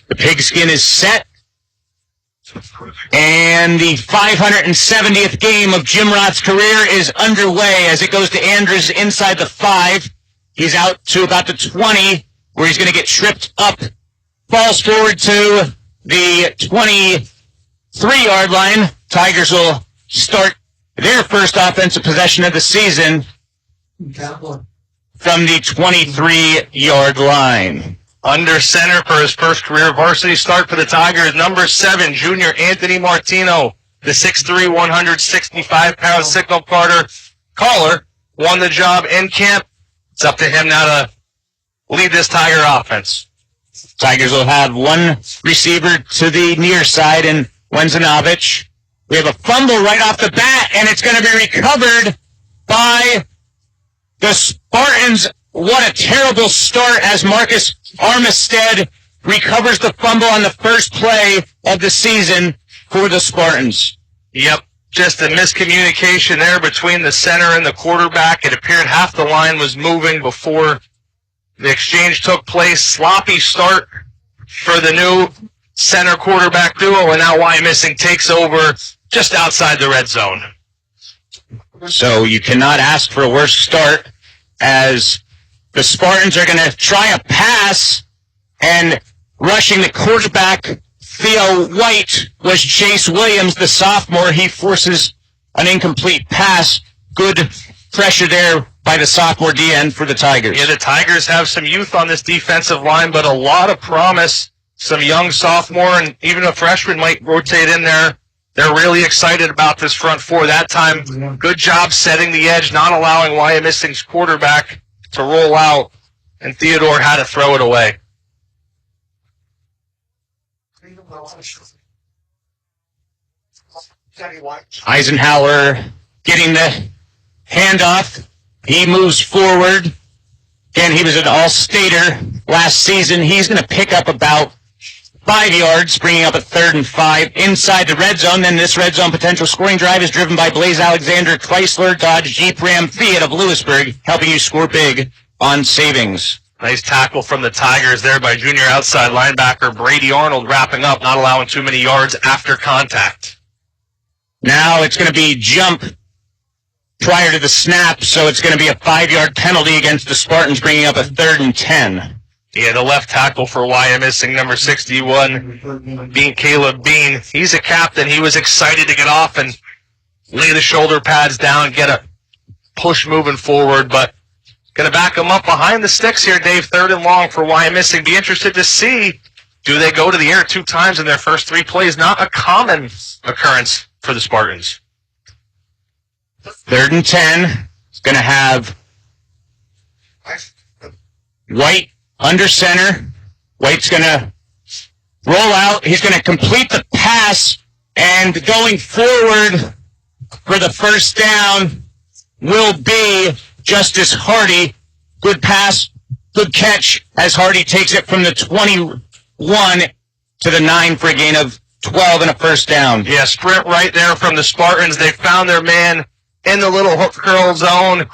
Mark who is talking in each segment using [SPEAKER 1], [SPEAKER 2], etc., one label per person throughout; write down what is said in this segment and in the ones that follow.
[SPEAKER 1] The pigskin is set. And the 570th game of Jim Roth's career is underway as it goes to Andrews inside the 5. He's out to about the 20, where he's going to get tripped up. Falls forward to the 23-yard line. Tigers will start their first offensive possession of the season from the 23-yard line.
[SPEAKER 2] Under center for his first career varsity start for the Tigers, number 7, junior Anthony Martino, the 6'3", 165-pound signal caller, won the job in camp. It's up to him now to lead this Tiger offense.
[SPEAKER 1] Tigers will have one receiver to the near side in Wegrzynowicz. We have a fumble right off the bat, and it's going to be recovered by the Spartans. What a terrible start as Marcus Armistead recovers the fumble on the first play of the season for the Spartans.
[SPEAKER 2] Yep, just a miscommunication there between the center and the quarterback. It appeared half the line was moving before the exchange took place. Sloppy start for the new center quarterback duo, and now Wyomissing takes over just outside the red zone.
[SPEAKER 1] So you cannot ask for a worse start as the Spartans are going to try a pass, and rushing the quarterback, Theo White, was Chase Williams, the sophomore. He forces an incomplete pass. Good pressure there by the sophomore DN for the Tigers.
[SPEAKER 2] Yeah, the Tigers have some youth on this defensive line, but a lot of promise. Some young sophomore and even a freshman might rotate in there. They're really excited about this front four. That time, good job setting the edge, not allowing Wyomissing's quarterback to roll out, and Theodore had to throw it away.
[SPEAKER 1] Eisenhower getting the handoff. He moves forward. Again, he was an all-stater last season. He's going to pick up about 5 yards, bringing up a 3rd and 5 inside the red zone. Then this red zone potential scoring drive is driven by Blaise Alexander, Chrysler, Dodge, Jeep, Ram, Fiat of Lewisburg, helping you score big on savings.
[SPEAKER 2] Nice tackle from the Tigers there by junior outside linebacker Brady Arnold, wrapping up, not allowing too many yards after contact.
[SPEAKER 1] Now it's going to be jump prior to the snap, so it's going to be a 5-yard penalty against the Spartans, bringing up a 3rd and 10.
[SPEAKER 2] Yeah, the left tackle for Wyomissing, number 61, Caleb Bean. He's a captain. He was excited to get off and lay the shoulder pads down, get a push moving forward, but going to back him up behind the sticks here, Dave. 3rd and long for Wyomissing. Be interested to see, do they go to the air 2 times in their first 3 plays? Not a common occurrence for the Spartans.
[SPEAKER 1] 3rd and 10. It's going to have White under center. White's going to roll out. He's going to complete the pass, and going forward for the first down will be Justice Hardy. Good pass, good catch as Hardy takes it from the 21 to the 9 for a gain of 12 and a first down.
[SPEAKER 2] Yeah, sprint right there from the Spartans. They found their man in the little hook curl zone.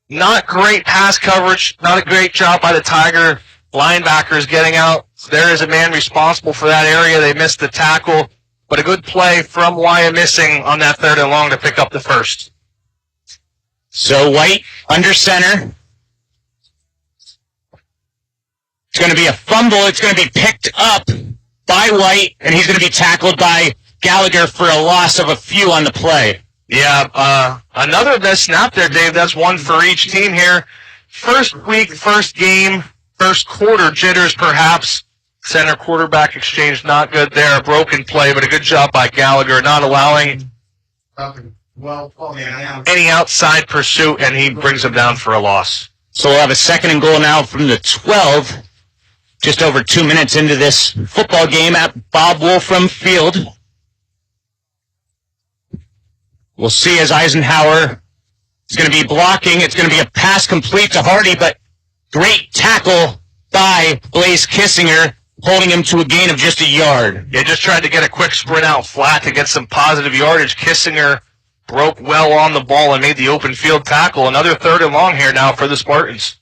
[SPEAKER 2] Not great pass coverage. Not a great job by the Tiger linebackers getting out. There is a man responsible for that area. They missed the tackle, but a good play from Wyomissing on that 3rd and long to pick up the first.
[SPEAKER 1] So White under center. It's going to be a fumble. It's going to be picked up by White, and he's going to be tackled by Gallagher for a loss of a few on the play.
[SPEAKER 2] Yeah, another missed snap there, Dave. That's one for each team here. First week, first game, first quarter jitters perhaps. Center quarterback exchange not good there. A broken play, but a good job by Gallagher, not allowing any outside pursuit, and he brings him down for a loss.
[SPEAKER 1] So we'll have a 2nd and goal now from the 12. Just over 2 minutes into this football game at Bob Wolfram Field. We'll see as Eisenhower is going to be blocking. It's going to be a pass complete to Hardy, but great tackle by Blaise Kissinger, holding him to a gain of just a yard.
[SPEAKER 2] They just tried to get a quick sprint out flat to get some positive yardage. Kissinger broke well on the ball and made the open field tackle. Another 3rd and long here now for the Spartans.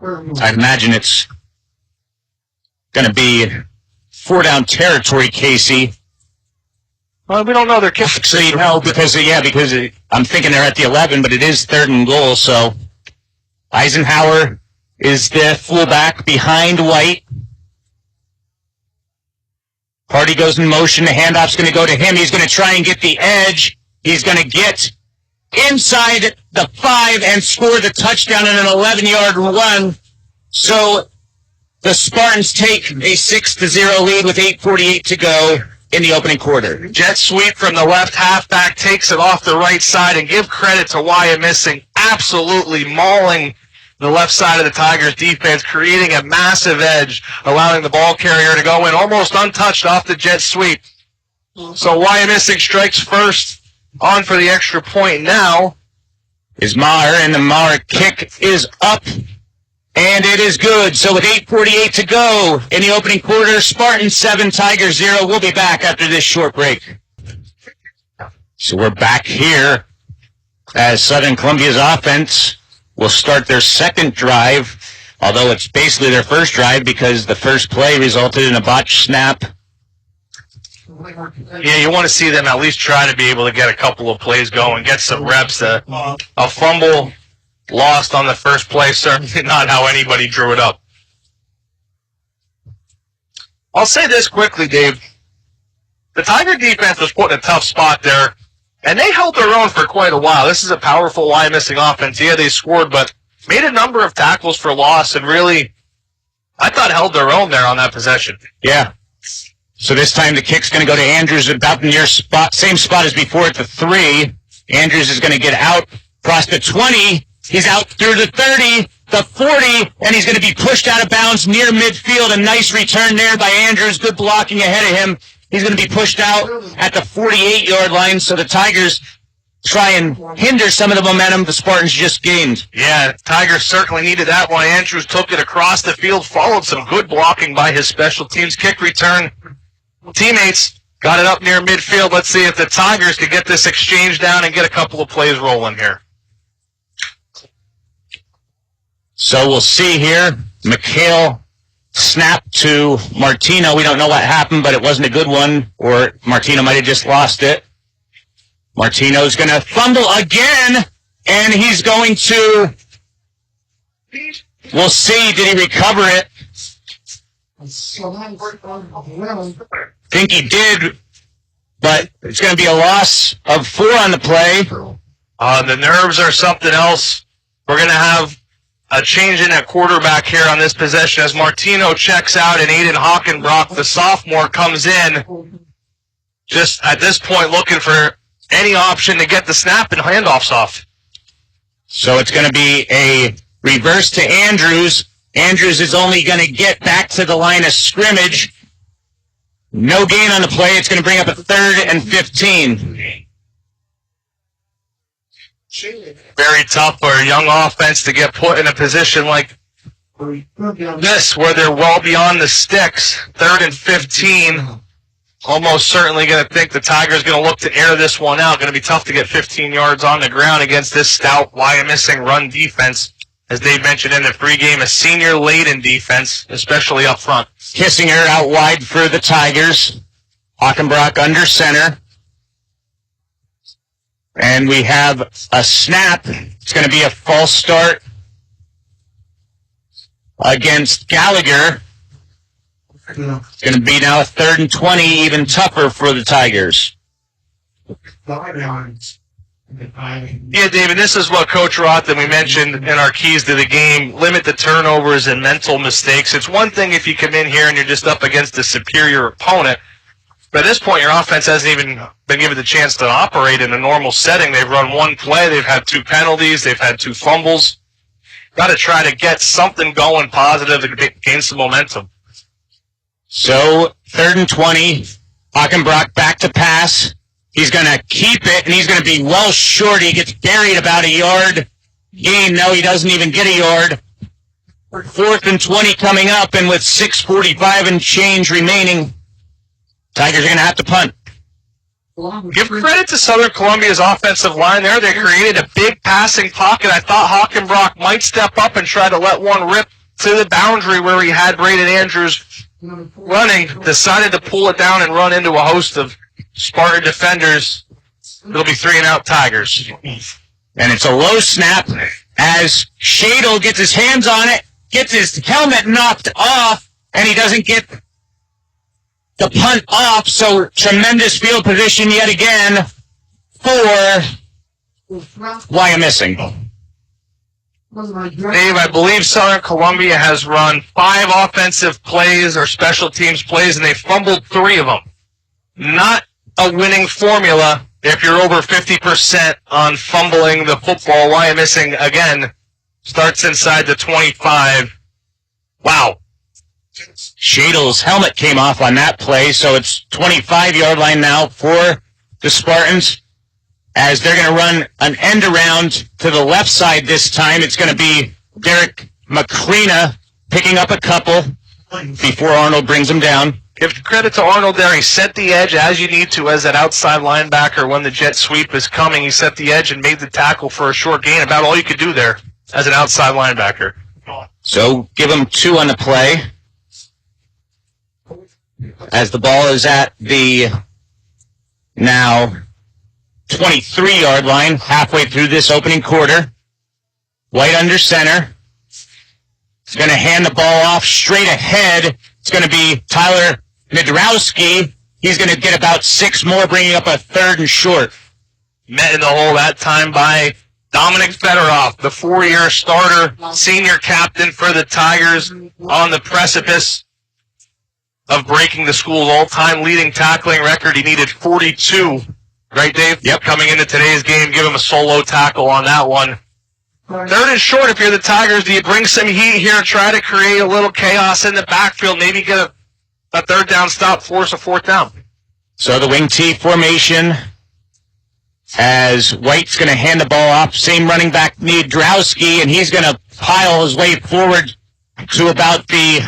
[SPEAKER 1] I imagine it's going to be 4-down territory, Casey.
[SPEAKER 2] Well, we don't know their kick.
[SPEAKER 1] Actually, no, because I'm thinking they're at the 11, but it is 3rd and goal, so Eisenhower is the fullback behind White. Hardy goes in motion. The handoff's going to go to him. He's going to try and get the edge. He's going to get inside the 5 and score the touchdown in an 11-yard run. So the Spartans take a 6-0 lead with 8:48 to go in the opening quarter.
[SPEAKER 2] Jet sweep from the left halfback, takes it off the right side, and give credit to Wyomissing, absolutely mauling the left side of the Tigers defense, creating a massive edge, allowing the ball carrier to go in almost untouched off the jet sweep. So Wyomissing strikes first, on for the extra point now.
[SPEAKER 1] Is Maher, and the Maher kick is up, and it is good. So with 8:48 to go in the opening quarter, Spartans 7, Tigers 0. We'll be back after this short break. So we're back here as Southern Columbia's offense will start their second drive, although it's basically their first drive because the first play resulted in a botched snap.
[SPEAKER 2] Yeah, you want to see them at least try to be able to get a couple of plays going, get some reps. A fumble lost on the first play, certainly not how anybody drew it up. I'll say this quickly, Dave. The Tiger defense was put in a tough spot there, and they held their own for quite a while. This is a powerful Wyomissing offense. Yeah, they scored, but made a number of tackles for loss and really, I thought, held their own there on that possession.
[SPEAKER 1] Yeah. So this time the kick's going to go to Andrews about near spot, same spot as before at the 3. Andrews is going to get out, across the 20. He's out through the 30, the 40, and he's going to be pushed out of bounds near midfield. A nice return there by Andrews. Good blocking ahead of him. He's going to be pushed out at the 48-yard line, so the Tigers try and hinder some of the momentum the Spartans just gained.
[SPEAKER 2] Yeah, Tigers certainly needed that one. Andrews took it across the field, followed some good blocking by his special teams kick return. Teammates got it up near midfield. Let's see if the Tigers can get this exchange down and get a couple of plays rolling here.
[SPEAKER 1] So we'll see here. McHale snap to Martino. We don't know what happened, but it wasn't a good one, or Martino might have just lost it. Martino's going to fumble again, and he's going to... We'll see. Did he recover it? Think he did, but it's going to be a loss of 4 on the play.
[SPEAKER 2] The nerves are something else. We're going to have a change in at quarterback here on this possession as Martino checks out and Ayden Hockenbroch, the sophomore, comes in. Just at this point looking for any option to get the snap and handoffs off.
[SPEAKER 1] So it's going to be a reverse to Andrews. Andrews is only going to get back to the line of scrimmage. No gain on the play. It's going to bring up a 3rd and 15.
[SPEAKER 2] Very tough for a young offense to get put in a position like this where they're well beyond the sticks. 3rd and 15. Almost certainly going to think the Tigers going to look to air this one out. Going to be tough to get 15 yards on the ground against this stout Wyomissing run defense. As Dave mentioned in the pregame, a senior-laden defense, especially up front.
[SPEAKER 1] Kissinger out wide for the Tigers. Hockenbroch under center. And we have a snap. It's going to be a false start against Gallagher. It's going to be now a 3rd and 20, even tougher for the Tigers.
[SPEAKER 2] Yeah, David, this is what Coach Roth and we mentioned in our keys to the game, limit the turnovers and mental mistakes. It's one thing if you come in here and you're just up against a superior opponent, but at this point your offense hasn't even been given the chance to operate in a normal setting. They've run one play, they've had 2 penalties, they've had 2 fumbles. Got to try to get something going positive to gain some momentum.
[SPEAKER 1] So, 3rd and 20, Hockenbroch back to pass. He's going to keep it, and he's going to be well short. He gets buried about a yard. Gain, no, he doesn't even get a yard. 4th and 20 coming up, and with 6:45 and change remaining, Tigers are going to have to punt.
[SPEAKER 2] Give credit to Southern Columbia's offensive line there. They created a big passing pocket. I thought Hockenbroch might step up and try to let one rip to the boundary where he had Brayden Andrews running, decided to pull it down and run into a host of Spartan defenders. It'll be 3-and-out Tigers.
[SPEAKER 1] And it's a low snap as Shadle gets his hands on it, gets his helmet knocked off, and he doesn't get the punt off, so tremendous field position yet again for Wyomissing.
[SPEAKER 2] Dave, I believe Southern Columbia has run 5 offensive plays or special teams plays, and they fumbled 3 of them. Not a winning formula if you're over 50% on fumbling the football. Wyomissing, again, starts inside the 25. Wow.
[SPEAKER 1] Shadle's helmet came off on that play, so it's 25-yard line now for the Spartans. As they're going to run an end around to the left side this time, it's going to be Derek Macrina picking up a couple before Arnold brings him down.
[SPEAKER 2] Give credit to Arnold there. He set the edge as you need to as that outside linebacker when the jet sweep is coming. He set the edge and made the tackle for a short gain. About all you could do there as an outside linebacker.
[SPEAKER 1] So give him 2 on the play. As the ball is at the now 23-yard line, halfway through this opening quarter. White under center. He's going to hand the ball off straight ahead. It's going to be Tyler Niedrowski. He's going to get about 6 more, bringing up a 3rd and short.
[SPEAKER 2] Met in the hole that time by Dominic Fedorov, the 4-year starter, senior captain for the Tigers, on the precipice of breaking the school's all-time leading tackling record. He needed 42. Right, Dave?
[SPEAKER 1] Yep.
[SPEAKER 2] Coming into today's game, give him a solo tackle on that one. 3rd and short if you're the Tigers. Do you bring some heat here, try to create a little chaos in the backfield, maybe get a 3rd down stop, force a 4th down?
[SPEAKER 1] So the wing T formation as White's going to hand the ball off. Same running back, Niedrowski, and he's going to pile his way forward to about the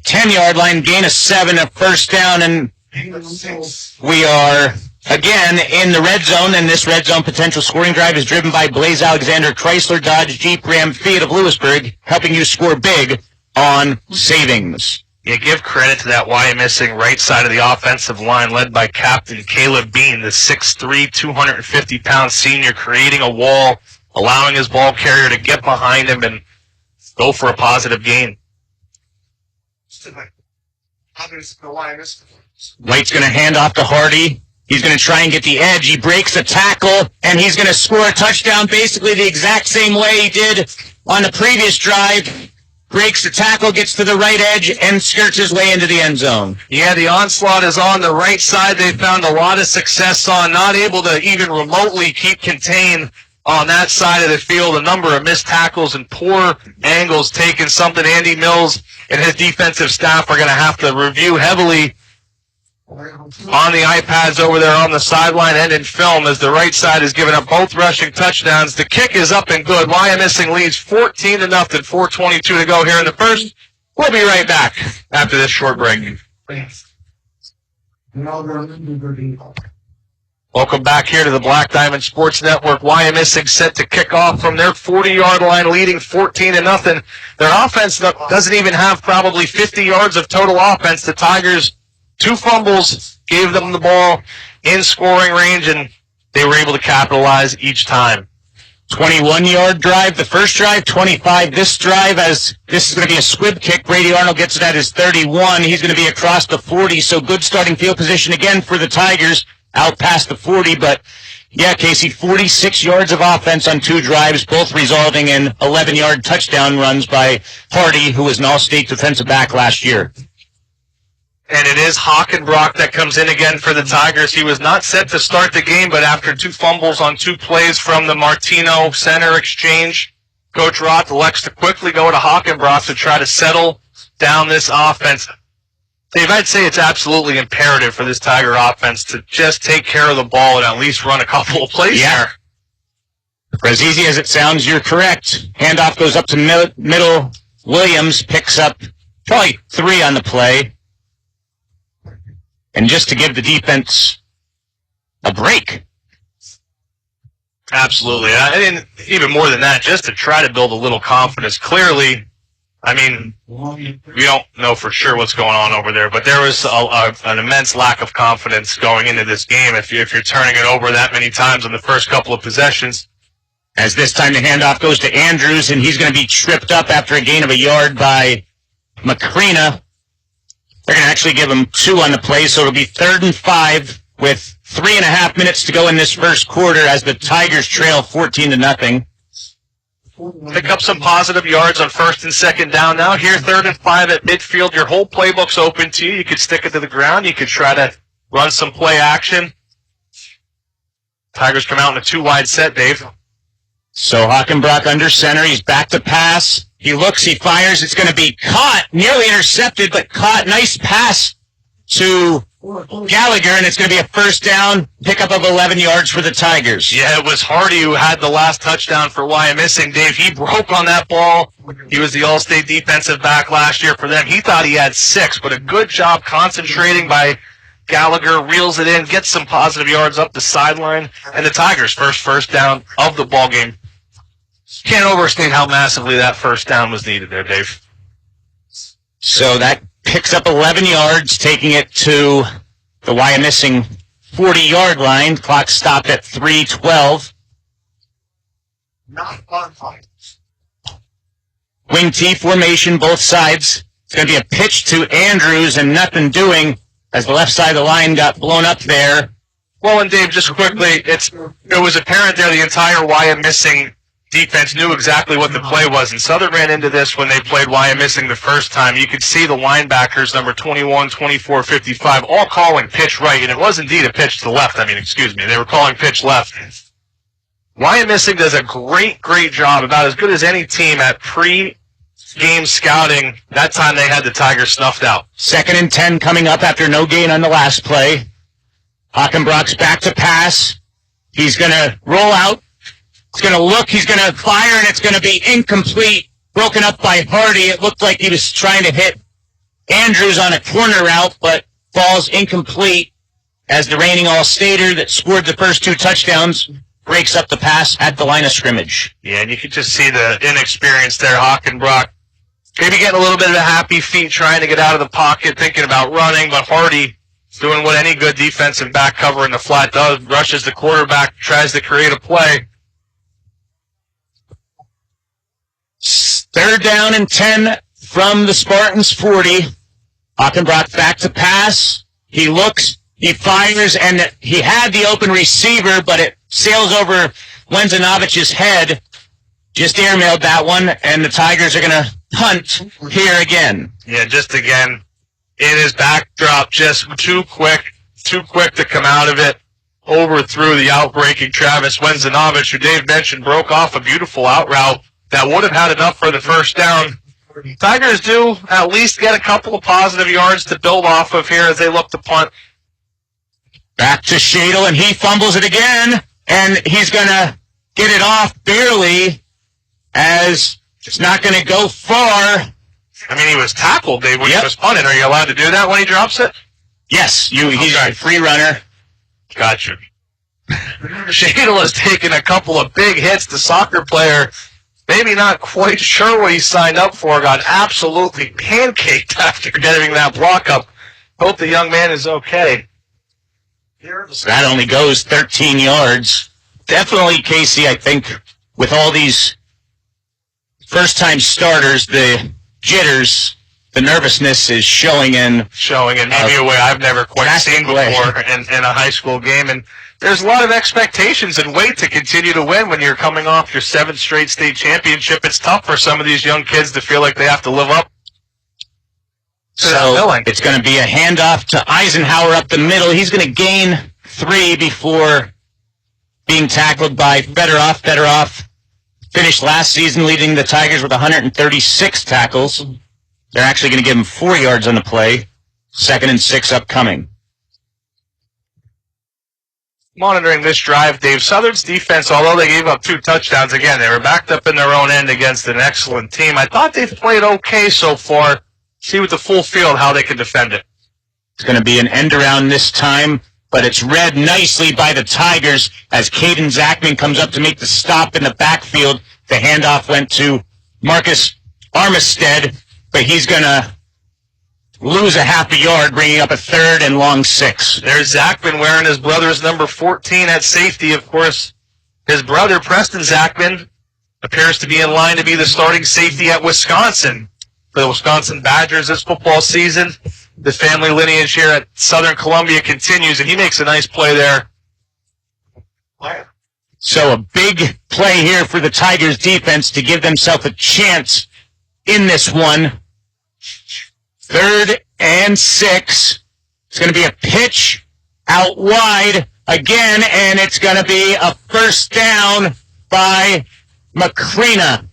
[SPEAKER 1] 10-yard line, gain of 7, a 1st down, and we are again in the red zone, and this red zone potential scoring drive is driven by Blaise Alexander Chrysler Dodge Jeep Ram Fiat of Lewisburg, helping you score big on savings.
[SPEAKER 2] You give credit to that Wyomissing right side of the offensive line, led by Captain Caleb Bean, the 6'3", 250-pound senior, creating a wall, allowing his ball carrier to get behind him and go for a positive gain.
[SPEAKER 1] White's going to hand off to Hardy. He's going to try and get the edge. He breaks a tackle, and he's going to score a touchdown basically the exact same way he did on the previous drive. Breaks the tackle, gets to the right edge, and skirts his way into the end zone.
[SPEAKER 2] Yeah, the onslaught is on the right side. They found a lot of success on, not able to even remotely keep contained on that side of the field. A number of missed tackles and poor angles taken, something Andy Mills and his defensive staff are going to have to review heavily on the iPads over there on the sideline and in film, as the right side has given up both rushing touchdowns. The kick is up and good. Wyomissing leads 14-0, 4:22 to go here in the first. We'll be right back after this short break. Welcome back here to the Black Diamond Sports Network. Wyomissing set to kick off from their 40-yard line, leading 14-0. Their offense doesn't even have probably 50 yards of total offense. The Tigers, 2 fumbles, gave them the ball in scoring range, and they were able to capitalize each time.
[SPEAKER 1] 21-yard drive, the first drive, 25 this drive, as this is going to be a squib kick. Brady Arnold gets it at his 31. He's going to be across the 40, so good starting field position again for the Tigers, out past the 40. But, yeah, Casey, 46 yards of offense on 2 drives, both resulting in 11-yard touchdown runs by Hardy, who was an all-state defensive back last year.
[SPEAKER 2] And it is Hockenbroch that comes in again for the Tigers. He was not set to start the game, but after 2 fumbles on 2 plays from the Martino center exchange, Coach Roth elects to quickly go to Hockenbroch to try to settle down this offense. Dave, I'd say it's absolutely imperative for this Tiger offense to just take care of the ball and at least run a couple of plays here.
[SPEAKER 1] For as easy as it sounds, you're correct. Handoff goes up to middle. Williams picks up probably 3 on the play. And just to give the defense a break.
[SPEAKER 2] Absolutely. And even more than that, just to try to build a little confidence. Clearly, I mean, we don't know for sure what's going on over there, but there was an immense lack of confidence going into this game if you're turning it over that many times in the first couple of possessions.
[SPEAKER 1] As this time the handoff goes to Andrews, and he's going to be tripped up after a gain of a yard by Macrina. They're going to actually give him 2 on the play, so it'll be 3rd and 5 with 3.5 minutes to go in this first quarter as the Tigers trail 14-0.
[SPEAKER 2] Pick up some positive yards on 1st and 2nd down now. Here, 3rd and 5 at midfield. Your whole playbook's open to you. You could stick it to the ground. You could try to run some play action. Tigers come out in a 2-wide set, Dave.
[SPEAKER 1] So Hockenbroch under center. He's back to pass. He looks, he fires. It's going to be caught. Nearly intercepted, but caught. Nice pass to Gallagher, and it's going to be a 1st down, pickup of 11 yards for the Tigers.
[SPEAKER 2] Yeah, it was Hardy who had the last touchdown for Wyomissing. Dave, he broke on that ball. He was the All-State defensive back last year for them. He thought he had 6, but a good job concentrating by Gallagher, reels it in, gets some positive yards up the sideline, and the Tigers' first down of the ball game. Can't overstate how massively that 1st down was needed there, Dave.
[SPEAKER 1] So that picks up 11 yards, taking it to the Wyomissing 40-yard line. Clock stopped at 3:12.
[SPEAKER 3] Not on time.
[SPEAKER 1] Wing T formation, both sides. It's going to be a pitch to Andrews and nothing doing as the left side of the line got blown up there.
[SPEAKER 2] Well, and Dave, just quickly, it was apparent there the entire Wyomissing defense knew exactly what the play was, and Southern ran into this when they played Wyomissing the first time. You could see the linebackers, number 21, 24, 55, all calling pitch right, and it was indeed a pitch to the left. They were calling pitch left. Wyomissing does a great job, about as good as any team at pre-game scouting. That time they had the Tigers snuffed out.
[SPEAKER 1] 2nd and 10 coming up after no gain on the last play. Hockenbroch's back to pass. He's going to roll out. He's going to look, he's going to fire, and it's going to be incomplete. Broken up by Hardy. It looked like he was trying to hit Andrews on a corner route, but falls incomplete as the reigning All-Stater that scored the first 2 touchdowns breaks up the pass at the line of scrimmage.
[SPEAKER 2] Yeah, and you could just see the inexperience there. Hockenbroch maybe getting a little bit of a happy feet trying to get out of the pocket, thinking about running, but Hardy doing what any good defensive back cover in the flat does, rushes the quarterback, tries to create a play.
[SPEAKER 1] 3rd down and 10 from the Spartans 40. Hockenbroch back to pass. He looks, he fires, and he had the open receiver, but it sails over Wegrzynowicz' head. Just airmailed that one, and the Tigers are going to punt here again.
[SPEAKER 2] Yeah, just again, in his backdrop, just too quick to come out of it. Overthrew the outbreaking Travis Wegrzynowicz, who Dave mentioned broke off a beautiful out route that would have had enough for the 1st down. Tigers do at least get a couple of positive yards to build off of here as they look to punt.
[SPEAKER 1] Back to Shadle, and he fumbles it again, and he's going to get it off barely as it's not going to go far.
[SPEAKER 2] I mean, he was tackled, Dave, when he was punted. Are you allowed to do that when he drops it?
[SPEAKER 1] Yes, he's a free runner.
[SPEAKER 2] Gotcha. Shadle has taken a couple of big hits. The soccer player, maybe not quite sure what he signed up for, got absolutely pancaked after getting that block up. Hope the young man is okay.
[SPEAKER 1] That only goes 13 yards. Definitely, Casey, I think, with all these first-time starters, the jitters, the nervousness is showing in
[SPEAKER 2] maybe a way I've never quite seen before in a high school game. And there's a lot of expectations and weight to continue to win when you're coming off your 7th straight state championship. It's tough for some of these young kids to feel like they have to live up to that billing.
[SPEAKER 1] It's going to be a handoff to Eisenhower up the middle. He's going to gain 3 before being tackled by Fedorov. Fedorov finished last season leading the Tigers with 136 tackles. They're actually going to give him 4 yards on the play. 2nd and 6 upcoming.
[SPEAKER 2] Monitoring this drive, Dave, Southern's defense, although they gave up 2 touchdowns, again, they were backed up in their own end against an excellent team. I thought they've played okay so far. See with the full field how they can defend it.
[SPEAKER 1] It's going to be an end around this time, but it's read nicely by the Tigers as Caden Zachman comes up to make the stop in the backfield. The handoff went to Marcus Armistead, but he's going to lose a half a yard, bringing up a third and long 6.
[SPEAKER 2] There's Zachman wearing his brother's number 14 at safety. Of course, his brother, Preston Zachman, appears to be in line to be the starting safety at Wisconsin for the Wisconsin Badgers this football season. The family lineage here at Southern Columbia continues, and he makes a nice play there.
[SPEAKER 1] So a big play here for the Tigers defense to give themselves a chance in this one. 3rd and 6. It's going to be a pitch out wide again, and it's going to be a first down by McCrena.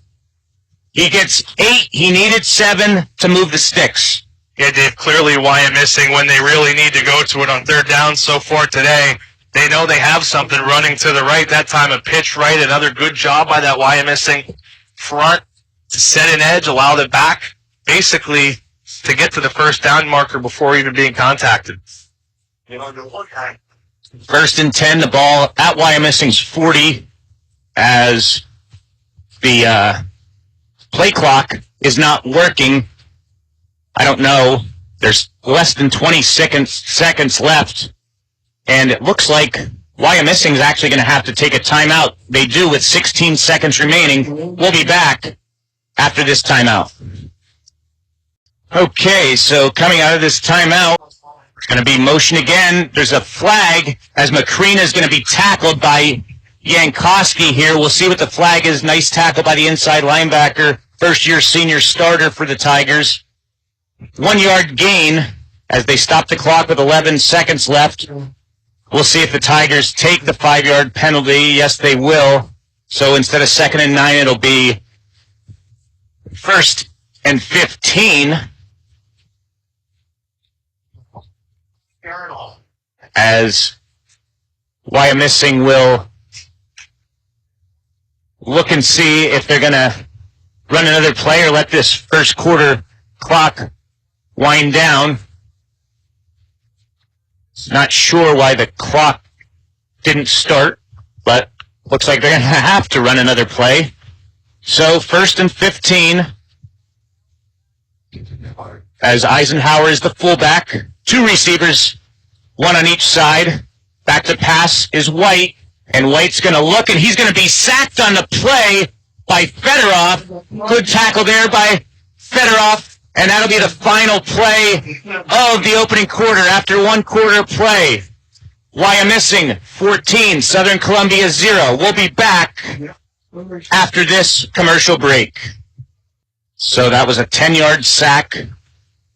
[SPEAKER 1] He gets 8. He needed 7 to move the sticks.
[SPEAKER 2] Yeah, Dave, clearly Wyomissing, when they really need to go to it on 3rd down so far today, they know they have something running to the right. That time a pitch right. Another good job by that Wyomissing front to set an edge, allow the back basically to get to the first down marker before even being contacted.
[SPEAKER 1] 1st and 10, the ball at Wyomissing's 40 as the play clock is not working. I don't know. There's less than 20 seconds left, and it looks like Wyomissing is actually going to have to take a timeout. They do with 16 seconds remaining. We'll be back after this timeout. Okay, so coming out of this timeout, it's going to be motion again. There's a flag as McCrena is going to be tackled by Jankowski here. We'll see what the flag is. Nice tackle by the inside linebacker, first-year senior starter for the Tigers. 1 yard gain as they stop the clock with 11 seconds left. We'll see if the Tigers take the 5-yard penalty. Yes, they will. So instead of 2nd and 9, it'll be 1st and 15. As Wyomissing will look and see if they're going to run another play or let this first quarter clock wind down. Not sure why the clock didn't start, but looks like they're going to have to run another play. So 1st and 15, as Eisenhower is the fullback, 2 receivers, 1 on each side. Back to pass is White, and White's going to look, and he's going to be sacked on the play by Fedorov. Good tackle there by Fedorov. And that'll be the final play of the opening quarter after 1 quarter play. Wyomissing 14, Southern Columbia 0. We'll be back after this commercial break. So that was a 10-yard sack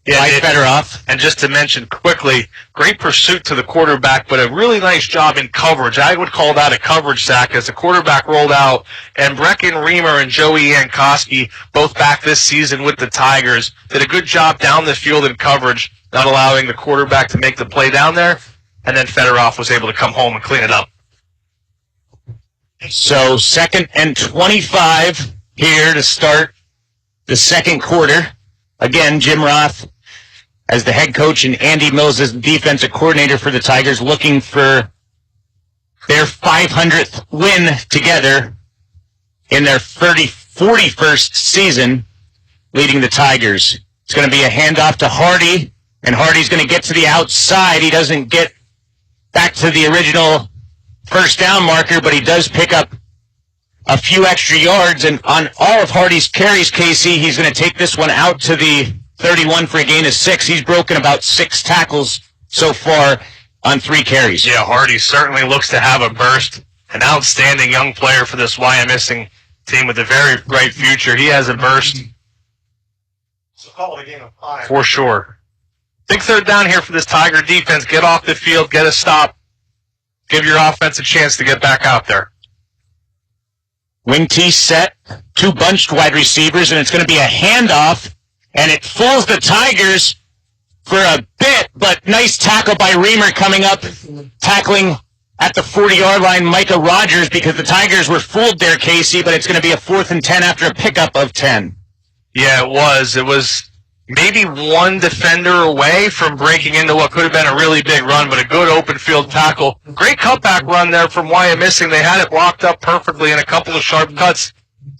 [SPEAKER 1] by Fedorov.
[SPEAKER 2] And just to mention quickly, great pursuit to the quarterback, but a really nice job in coverage. I would call that a coverage sack as the quarterback rolled out, and Brecken Reamer and Joey Jankowski, both back this season with the Tigers, did a good job down the field in coverage, not allowing the quarterback to make the play down there, and then Fedorov was able to come home and clean it up.
[SPEAKER 1] So 2nd and 25 here to start the second quarter. Again, Jim Roth as the head coach and Andy Mills as the defensive coordinator for the Tigers, looking for their 500th win together in their 41st season leading the Tigers. It's going to be a handoff to Hardy, and Hardy's going to get to the outside. He doesn't get back to the original first down marker, but he does pick up a few extra yards, and on all of Hardy's carries, Casey, he's going to take this one out to the 31 for a gain of 6. He's broken about 6 tackles so far on 3 carries.
[SPEAKER 2] Yeah, Hardy certainly looks to have a burst. An outstanding young player for this Wyomissing team with a very bright future. He has a burst for sure. Big 3rd down here for this Tiger defense. Get off the field, get a stop, give your offense a chance to get back out there.
[SPEAKER 1] Wing T set, 2 bunched wide receivers, and it's going to be a handoff, and it fools the Tigers for a bit, but nice tackle by Reamer coming up, tackling at the 40-yard line Micah Rogers, because the Tigers were fooled there, Casey, but it's going to be a 4th and 10 after a pickup of 10.
[SPEAKER 2] Yeah, it was. It was maybe 1 defender away from breaking into what could have been a really big run, but a good open field tackle. Great cutback run there from Wyomissing. They had it blocked up perfectly and a couple of sharp cuts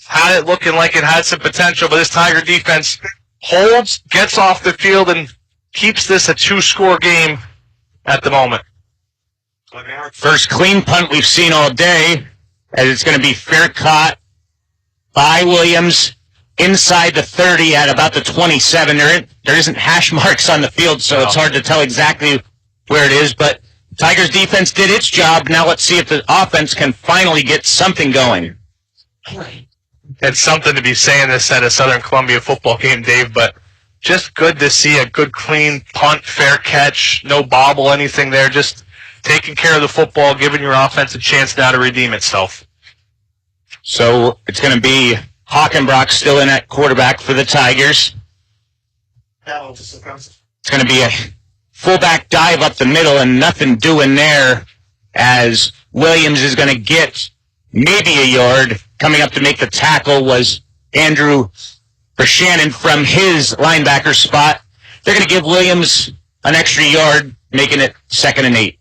[SPEAKER 2] had it looking like it had some potential, but this Tiger defense holds, gets off the field, and keeps this a 2-score game at the moment.
[SPEAKER 1] First clean punt we've seen all day, as it's going to be fair caught by Williams inside the 30 at about the 27. There isn't hash marks on the field, so it's hard to tell exactly where it is, but Tigers defense did its job. Now let's see if the offense can finally get something going.
[SPEAKER 2] It's something to be saying this at a Southern Columbia football game, Dave, but just good to see a good, clean punt, fair catch, no bobble, anything there, just taking care of the football, giving your offense a chance now to redeem itself.
[SPEAKER 1] So it's going to be Hockenbroch still in at quarterback for the Tigers. It's going to be a fullback dive up the middle and nothing doing there, as Williams is going to get maybe a yard. Coming up to make the tackle was Andrew Shannon from his linebacker spot. They're going to give Williams an extra yard, making it 2nd and 8.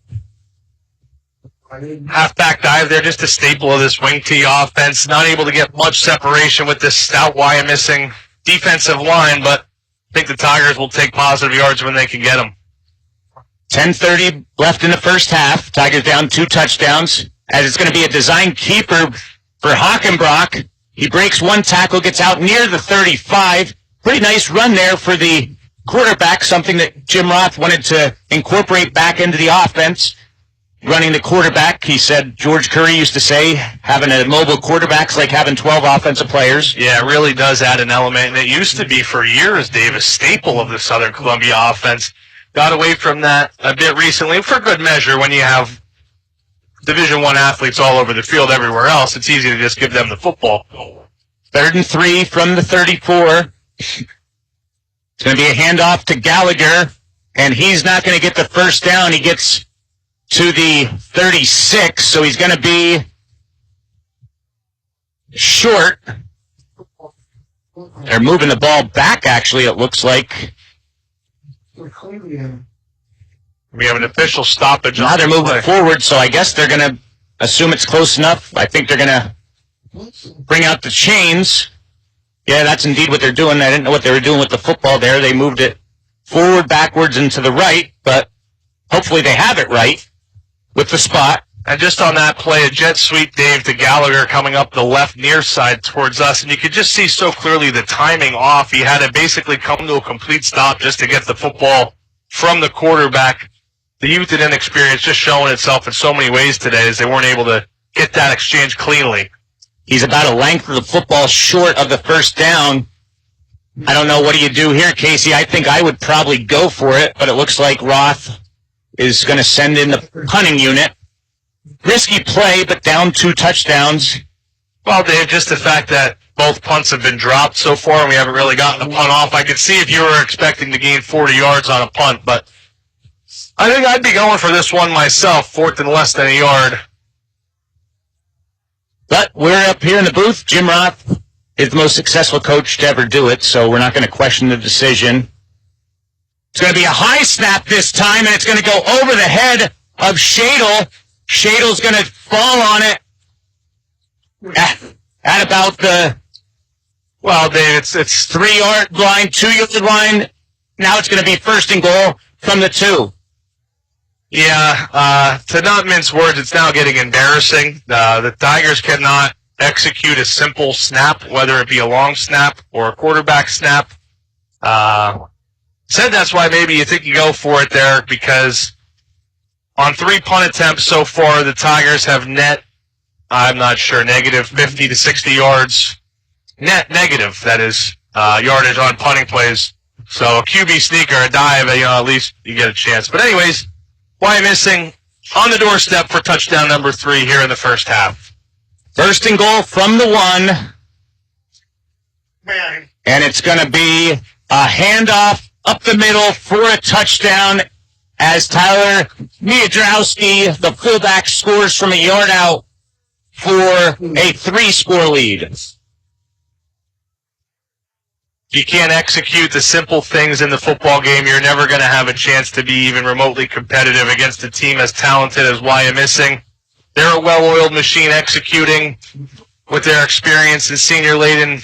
[SPEAKER 2] Halfback dive there, just a staple of this wing T offense. Not able to get much separation with this stout Wyomissing defensive line, but I think the Tigers will take positive yards when they can get them.
[SPEAKER 1] 10:30 left in the first half. Tigers down 2 touchdowns, as it's going to be a design keeper for Hockenbroch. He breaks 1 tackle, gets out near the 35. Pretty nice run there for the quarterback, something that Jim Roth wanted to incorporate back into the offense. Running the quarterback, he said, George Curry used to say, having a mobile quarterback's like having 12 offensive players.
[SPEAKER 2] Yeah, it really does add an element, and it used to be for years, Dave, a staple of the Southern Columbia offense. Got away from that a bit recently, for good measure. When you have Division I athletes all over the field everywhere else, it's easy to just give them the football.
[SPEAKER 1] 3rd and 3 from the 34. It's going to be a handoff to Gallagher, and he's not going to get the first down. He gets to the 36, so he's going to be short. They're moving the ball back, actually, it looks like.
[SPEAKER 2] We have an official stoppage.
[SPEAKER 1] Now they're moving forward, so I guess they're going to assume it's close enough. I think they're going to bring out the chains. Yeah, that's indeed what they're doing. I didn't know what they were doing with the football there. They moved it forward, backwards, and to the right, but hopefully they have it right with the spot.
[SPEAKER 2] And just on that play, a jet sweep, Dave, to Gallagher coming up the left near side towards us. And you could just see so clearly the timing off. He had to basically come to a complete stop just to get the football from the quarterback. The youth and inexperience just showing itself in so many ways today, as they weren't able to get that exchange cleanly.
[SPEAKER 1] He's about a length of the football short of the first down. I don't know. What do you do here, Casey? I think I would probably go for it, but it looks like Roth is going to send in the punting unit. Risky play, but down 2 touchdowns.
[SPEAKER 2] Well, Dave, just the fact that both punts have been dropped so far and we haven't really gotten the punt off, I could see if you were expecting to gain 40 yards on a punt, but I think I'd be going for this one myself, 4th and less than a yard.
[SPEAKER 1] But we're up here in the booth. Jim Roth is the most successful coach to ever do it, so we're not going to question the decision. It's going to be a high snap this time, and it's going to go over the head of Shadle. Shadle's going to fall on it at about the, well, Dave, it's 3-yard line, 2-yard line. Now it's going to be 1st and goal from the 2.
[SPEAKER 2] Yeah, to not mince words, it's now getting embarrassing. The Tigers cannot execute a simple snap, whether it be a long snap or a quarterback snap. Said that's why maybe you think you go for it there, because on 3 punt attempts so far, the Tigers have net, I'm not sure, negative 50 to 60 yards. Net negative, that is, yardage on punting plays. So a QB sneaker, a dive, at least you get a chance. But anyways, Wyomissing on the doorstep for touchdown number 3 here in the first half.
[SPEAKER 1] 1st and goal from the 1. And it's going to be a handoff up the middle for a touchdown, as Tyler Niedrowski, the fullback, scores from a yard out for a 3-score lead.
[SPEAKER 2] If you can't execute the simple things in the football game, you're never going to have a chance to be even remotely competitive against a team as talented as Wyomissing. They're a well-oiled machine executing. with their experience in senior-laden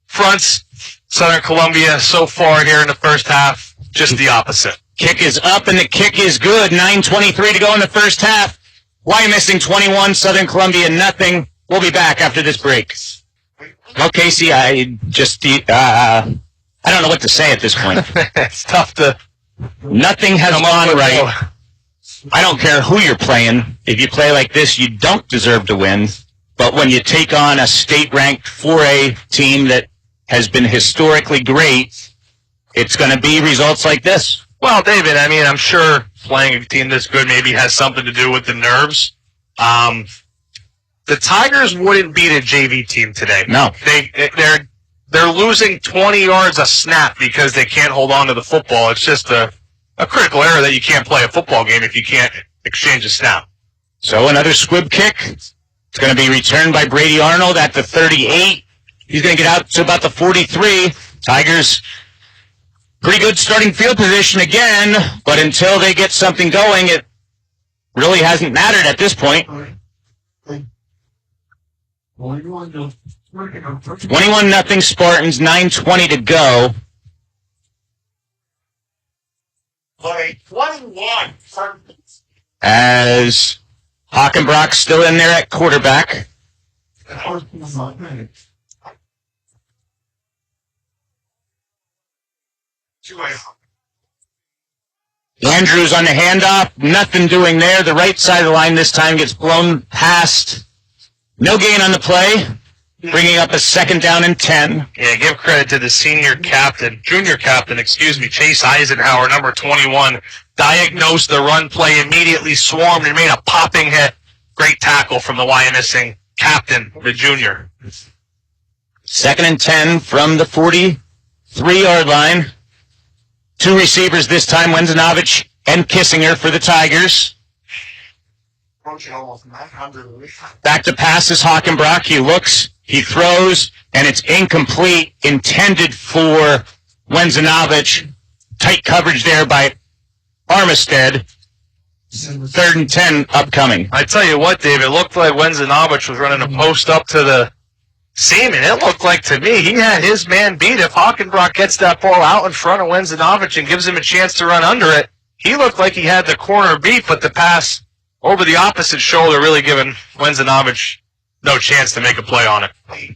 [SPEAKER 2] fronts. Southern Columbia so far here in the first half, just the opposite.
[SPEAKER 1] Kick is up, and the kick is good. 9:23 to go in the first half. Wyomissing 21, Southern Columbia nothing. We'll be back after this break. Well, Casey, I don't know what to say at this point.
[SPEAKER 2] It's tough to...
[SPEAKER 1] Nothing has gone right. I don't care who you're playing. If you play like this, you don't deserve to win. But when you take on a state-ranked 4A team that has been historically great, it's going to be results like this.
[SPEAKER 2] Well, David, I mean, I'm sure playing a team this good maybe has something to do with the nerves. The Tigers wouldn't beat a JV team today.
[SPEAKER 1] No.
[SPEAKER 2] They're losing 20 yards a snap because they can't hold on to the football. It's just a critical error that you can't play a football game if you can't exchange a snap.
[SPEAKER 1] So another squib kick. It's going to be returned by Brady Arnold at the 38. He's going to get out to about the 43. Tigers, pretty good starting field position again, but until they get something going, it really hasn't mattered at this point. 21-0 Spartans, 9:20 to go. As Hockenbroch still in there at quarterback. Andrews on the handoff, nothing doing there. The right side of the line this time gets blown past. No gain on the play, bringing up a 2nd down and 10.
[SPEAKER 2] Yeah, give credit to the junior captain, Chase Eisenhower, number 21, diagnosed the run play, immediately swarmed and made a popping hit. Great tackle from the Wyomissing captain, the junior.
[SPEAKER 1] 2nd and 10 from the 43-yard line. 2 receivers this time, Wegrzynowicz and Kissinger for the Tigers. Back to pass is Hockenbroch. He looks, he throws, and it's incomplete, intended for Wegrzynowicz. Tight coverage there by Armistead. 3rd and 10 upcoming.
[SPEAKER 2] I tell you what, Dave, it looked like Wegrzynowicz was running a post up to the seam, and it looked like to me he had his man beat. If Hockenbroch gets that ball out in front of Wegrzynowicz and gives him a chance to run under it, he looked like he had the corner beat, but the pass over the opposite shoulder really giving Wegrzynowicz no chance to make a play on it.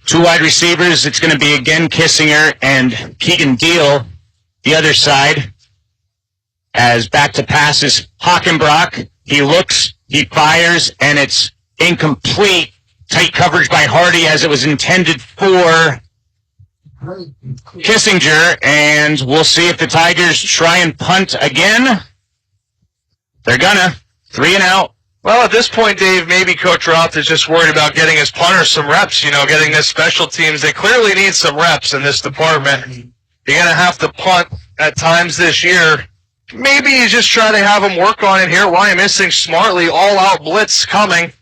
[SPEAKER 1] 2 wide receivers. It's going to be again Kissinger and Keegan Deal the other side. As back to passes Hockenbroch. He looks, he fires, and it's incomplete. Tight coverage by Hardy as it was intended for Kissinger. And we'll see if the Tigers try and punt again. They're gonna. 3 and out.
[SPEAKER 2] Well, at this point, Dave, maybe Coach Roth is just worried about getting his punters some reps, getting this special teams. They clearly need some reps in this department. You're going to have to punt at times this year. Maybe he's just trying to have them work on it here. Wyomissing smartly, all-out blitz coming.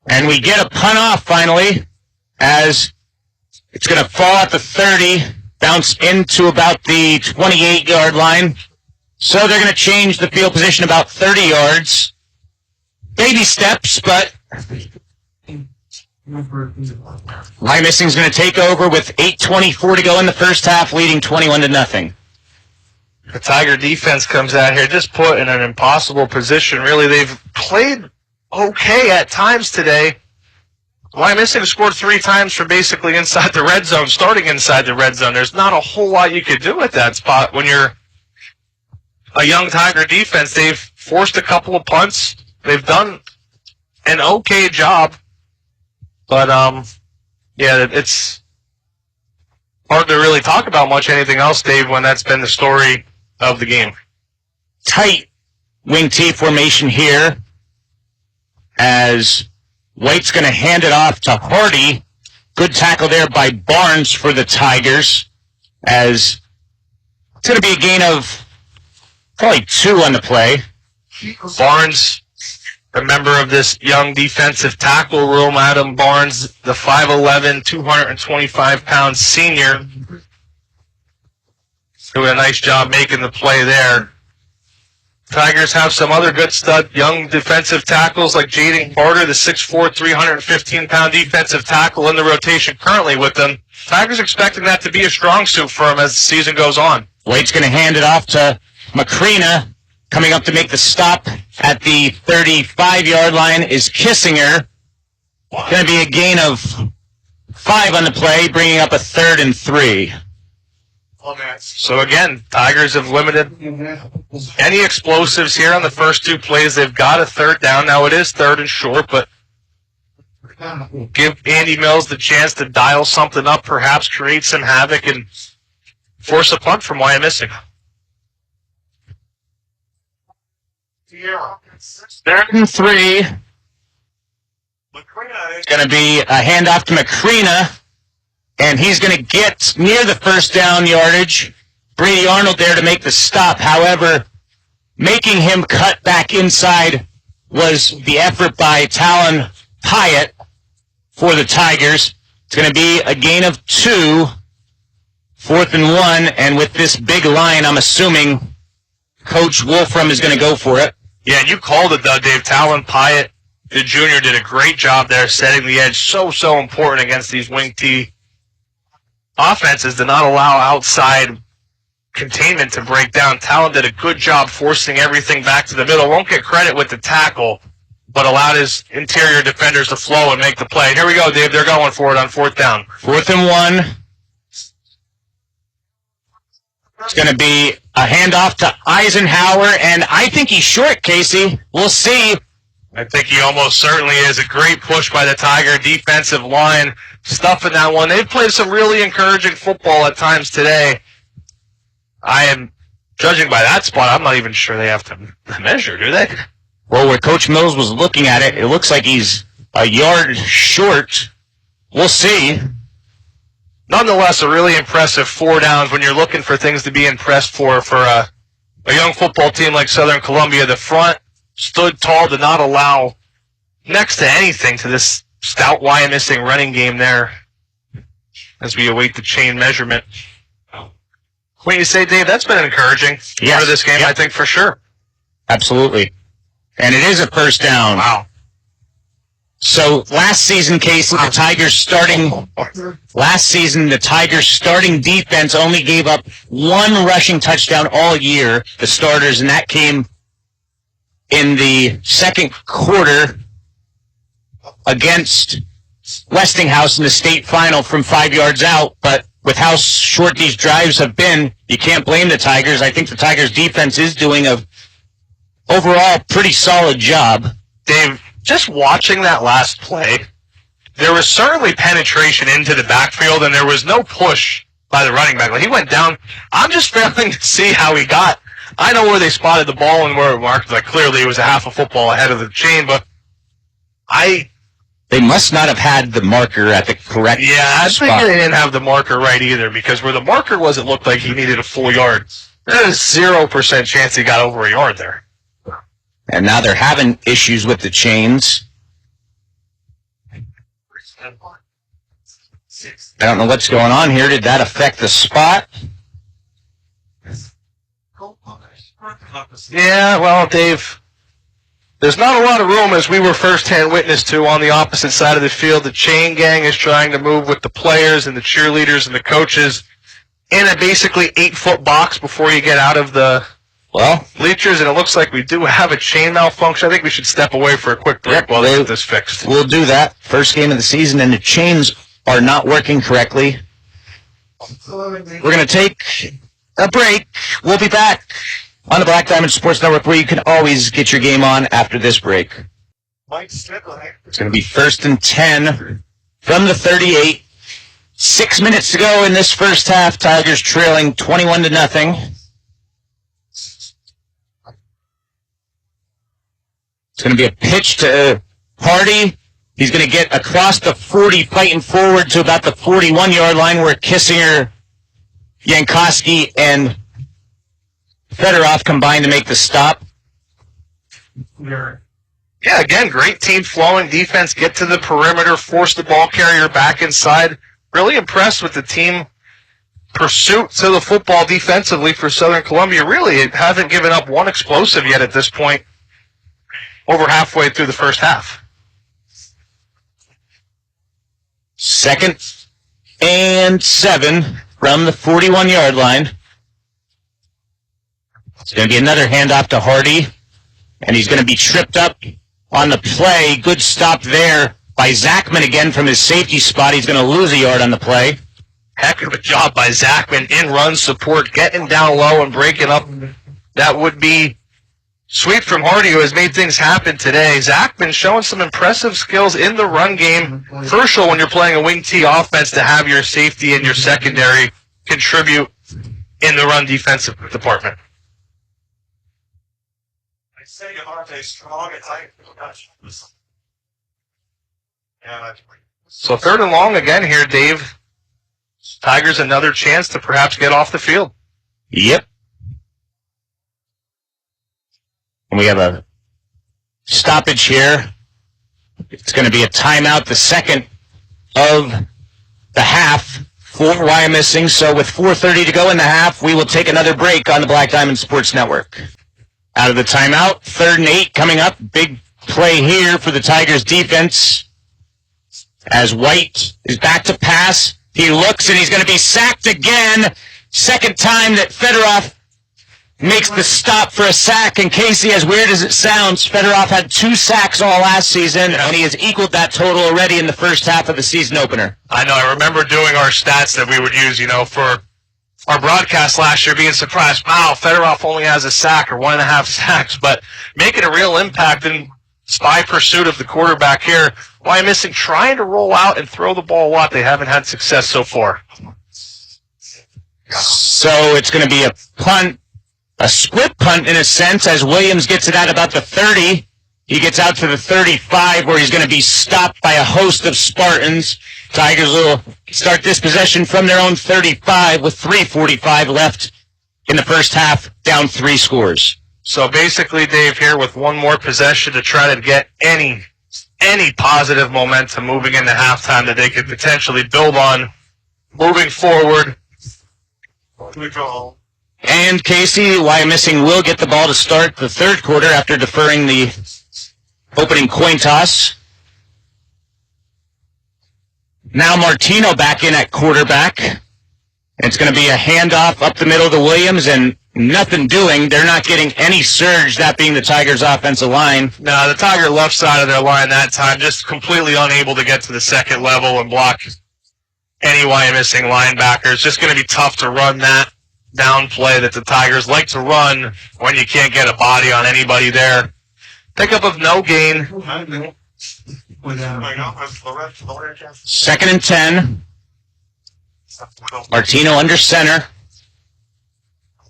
[SPEAKER 1] And we get a punt off finally, as it's going to fall at the 30, bounce into about the 28-yard line. So they're going to change the field position about 30 yards. Baby steps, but Wyomissing's going to take over with 8:24 to go in the first half, leading 21-0.
[SPEAKER 2] The Tiger defense comes out here just put in an impossible position. Really, they've played okay at times today. Wyomissing scored 3 times from basically inside the red zone, starting inside the red zone. There's not a whole lot you could do at that spot when you're a young Tiger defense. They've forced a couple of punts. They've done an okay job. But, yeah, it's hard to really talk about much anything else, Dave, when that's been the story of the game.
[SPEAKER 1] Tight wing T formation here, as White's going to hand it off to Hardy. Good tackle there by Barnes for the Tigers, as it's going to be a gain of probably 2 on the play.
[SPEAKER 2] Barnes, a member of this young defensive tackle room, Adam Barnes, the 5'11", 225-pound senior, doing a nice job making the play there. Tigers have some other good stud young defensive tackles like Jaden Carter, the 6'4", 315-pound defensive tackle in the rotation currently with them. Tigers expecting that to be a strong suit for him as the season goes on.
[SPEAKER 1] Wade's going to hand it off to Macrina. Coming up to make the stop at the 35-yard line is Kissinger. Going to be a gain of 5 on the play, bringing up a 3rd and 3.
[SPEAKER 2] So again, Tigers have limited any explosives here on the first 2 plays. They've got a 3rd down. Now it is 3rd and short, but give Andy Mills the chance to dial something up, perhaps create some havoc and force a punt from Wyomissing.
[SPEAKER 1] 3rd and 3. It's going to be a handoff to Macrina, and he's going to get near the first down yardage. Brady Arnold there to make the stop. However, making him cut back inside was the effort by Talon Pyatt for the Tigers. It's going to be a gain of 2, 4th and 1, and with this big line, I'm assuming Coach Wolfram is going to go for it.
[SPEAKER 2] Yeah, you called it, though, Dave. Talon Pyatt, the junior, did a great job there setting the edge. So important against these wing T offenses to not allow outside containment to break down. Talon did a good job forcing everything back to the middle. Won't get credit with the tackle, but allowed his interior defenders to flow and make the play. Here we go, Dave. They're going for it on 4th down.
[SPEAKER 1] 4th and 1. It's going to be a handoff to Eisenhower, and I think he's short, Casey. We'll see.
[SPEAKER 2] I think he almost certainly is. A great push by the Tiger defensive line, stuffing that one. They've played some really encouraging football at times today. I am judging by that spot. I'm not even sure they have to measure, do they?
[SPEAKER 1] Well, where Coach Mills was looking at it, it looks like he's a yard short. We'll see.
[SPEAKER 2] Nonetheless, a really impressive 4 downs when you're looking for things to be impressed for a young football team like Southern Columbia. The front stood tall to not allow next to anything to this stout Wyomissing running game there as we await the chain measurement. What do you say, Dave? That's been encouraging part of this game, I think, for sure. Absolutely.
[SPEAKER 1] And it is a 1st down.
[SPEAKER 2] Wow.
[SPEAKER 1] So last season, Casey, the Tigers starting defense only gave up 1 rushing touchdown all year, the starters, and that came in the 2nd quarter against Westinghouse in the state final from 5 yards out. But with how short these drives have been, you can't blame the Tigers. I think the Tigers defense is doing a overall pretty solid job.
[SPEAKER 2] Dave, just watching that last play, there was certainly penetration into the backfield, and there was no push by the running back. He went down. I'm just failing to see how he got. I know where they spotted the ball and where it marked. Like, clearly it was a half a football ahead of the chain, but
[SPEAKER 1] they must not have had the marker at the correct spot.
[SPEAKER 2] think they didn't have the marker right either, because where the marker was, it looked like he needed a full yard. There's 0% chance he got over a yard there.
[SPEAKER 1] And now they're having issues with the chains. I don't know what's going on here. Did that affect the spot?
[SPEAKER 2] Yeah, well, Dave, there's not a lot of room, as we were firsthand witness to on the opposite side of the field. The chain gang is trying to move with the players and the cheerleaders and the coaches in a basically 8-foot box before you get out of the bleachers, and it looks like we do have a chain malfunction. I think we should step away for a quick break while they get this fixed.
[SPEAKER 1] We'll do that. First game of the season, and the chains are not working correctly. We're going to take a break. We'll be back on the Black Diamond Sports Network, where you can always get your game on after this break. It's going to be 1st and 10 from the 38. 6 minutes to go in this first half. Tigers trailing 21-0. It's going to be a pitch to Hardy. He's going to get across the 40, fighting forward to about the 41-yard line, where Kissinger, Jankowski, and Fedorov combined to make the stop.
[SPEAKER 2] Yeah, again, great team flowing defense. Get to the perimeter, force the ball carrier back inside. Really impressed with the team pursuit to the football defensively for Southern Columbia. Really, it hasn't given up one explosive yet at this point, over halfway through the first half.
[SPEAKER 1] 2nd and 7 from the 41-yard line. It's going to be another handoff to Hardy, and he's going to be tripped up on the play. Good stop there by Zachman again from his safety spot. He's going to lose a yard on the play.
[SPEAKER 2] Heck of a job by Zachman in run support, getting down low and breaking up. That would be sweep from Hardy, who has made things happen today. Zachman showing some impressive skills in the run game. Crucial when you're playing a wing T offense to have your safety and your secondary contribute in the run defensive department. So 3rd and long again here, Dave. Tigers another chance to perhaps get off the field.
[SPEAKER 1] Yep. And we have a stoppage here. It's going to be a timeout, the 2nd of the half for Wyomissing. So with 4:30 to go in the half, we will take another break on the Black Diamond Sports Network. Out of the timeout, 3rd and 8 coming up. Big play here for the Tigers defense. As White is back to pass, he looks and he's going to be sacked again. 2nd time that Fedorov makes the stop for a sack. And Casey, as weird as it sounds, Fedorov had 2 sacks all last season, and he has equaled that total already in the first half of the season opener.
[SPEAKER 2] I know. I remember doing our stats that we would use, for our broadcast last year, being surprised, wow, Fedorov only has a sack or 1.5 sacks, but making a real impact in spy pursuit of the quarterback here. Wyomissing trying to roll out and throw the ball a lot. They haven't had success so far.
[SPEAKER 1] So it's going to be a punt, a split punt in a sense, as Williams gets it out about the 30. He gets out to the 35, where he's going to be stopped by a host of Spartans. Tigers will start this possession from their own 35 with 3:45 left in the first half, down 3 scores.
[SPEAKER 2] So basically, Dave, here with one more possession to try to get any positive momentum moving into halftime that they could potentially build on moving forward.
[SPEAKER 1] And Casey, Wyomissing will get the ball to start the 3rd quarter after deferring the opening coin toss. Now Martino back in at quarterback. And it's going to be a handoff up the middle to Williams, and nothing doing. They're not getting any surge, that being the Tigers' offensive line.
[SPEAKER 2] No, the Tiger left side of their line that time, just completely unable to get to the 2nd level and block any Wyomissing linebackers. Just going to be tough to run that down play that the Tigers like to run when you can't get a body on anybody there. Pickup of no gain.
[SPEAKER 1] 2nd and 10. Martino under center.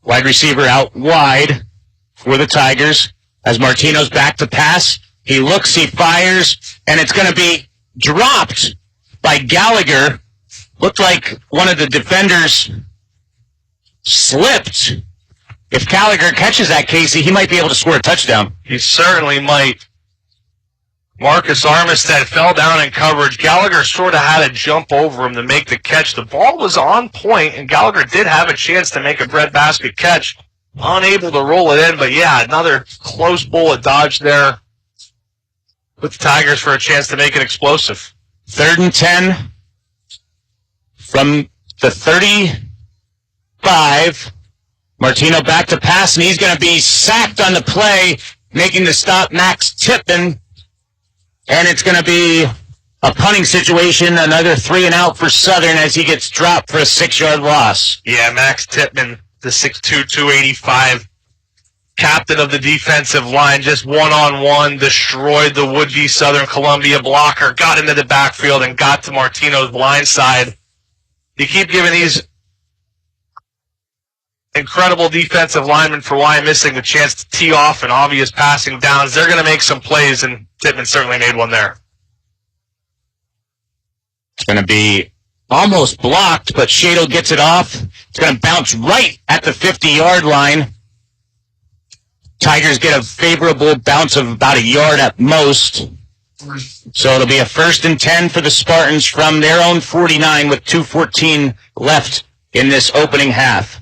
[SPEAKER 1] Wide receiver out wide for the Tigers. As Martino's back to pass, he looks, he fires, and it's going to be dropped by Gallagher. Looked like one of the defenders slipped. If Gallagher catches that, Casey, he might be able to score a touchdown.
[SPEAKER 2] He certainly might. Marcus Armistead fell down in coverage. Gallagher sort of had to jump over him to make the catch. The ball was on point, and Gallagher did have a chance to make a breadbasket catch. Unable to roll it in, but yeah, another close bullet dodge there with the Tigers for a chance to make it explosive.
[SPEAKER 1] 3rd and 10 from the 35. Martino back to pass, and he's going to be sacked on the play, making the stop Max Tippin. And it's going to be a punting situation, another 3 and out for Southern as he gets dropped for a 6-yard loss.
[SPEAKER 2] Yeah, Max Tippin, the 6'2", 285 captain of the defensive line, just one-on-one, destroyed the would-be Southern Columbia blocker, got into the backfield, and got to Martino's blind side. You keep giving these incredible defensive linemen for Wyomissing the chance to tee off and obvious passing downs. They're going to make some plays, and Tippin certainly made one there.
[SPEAKER 1] It's going to be almost blocked, but Shadle gets it off. It's going to bounce right at the 50-yard line. Tigers get a favorable bounce of about a yard at most. So it'll be a 1st and 10 for the Spartans from their own 49 with 2:14 left in this opening half.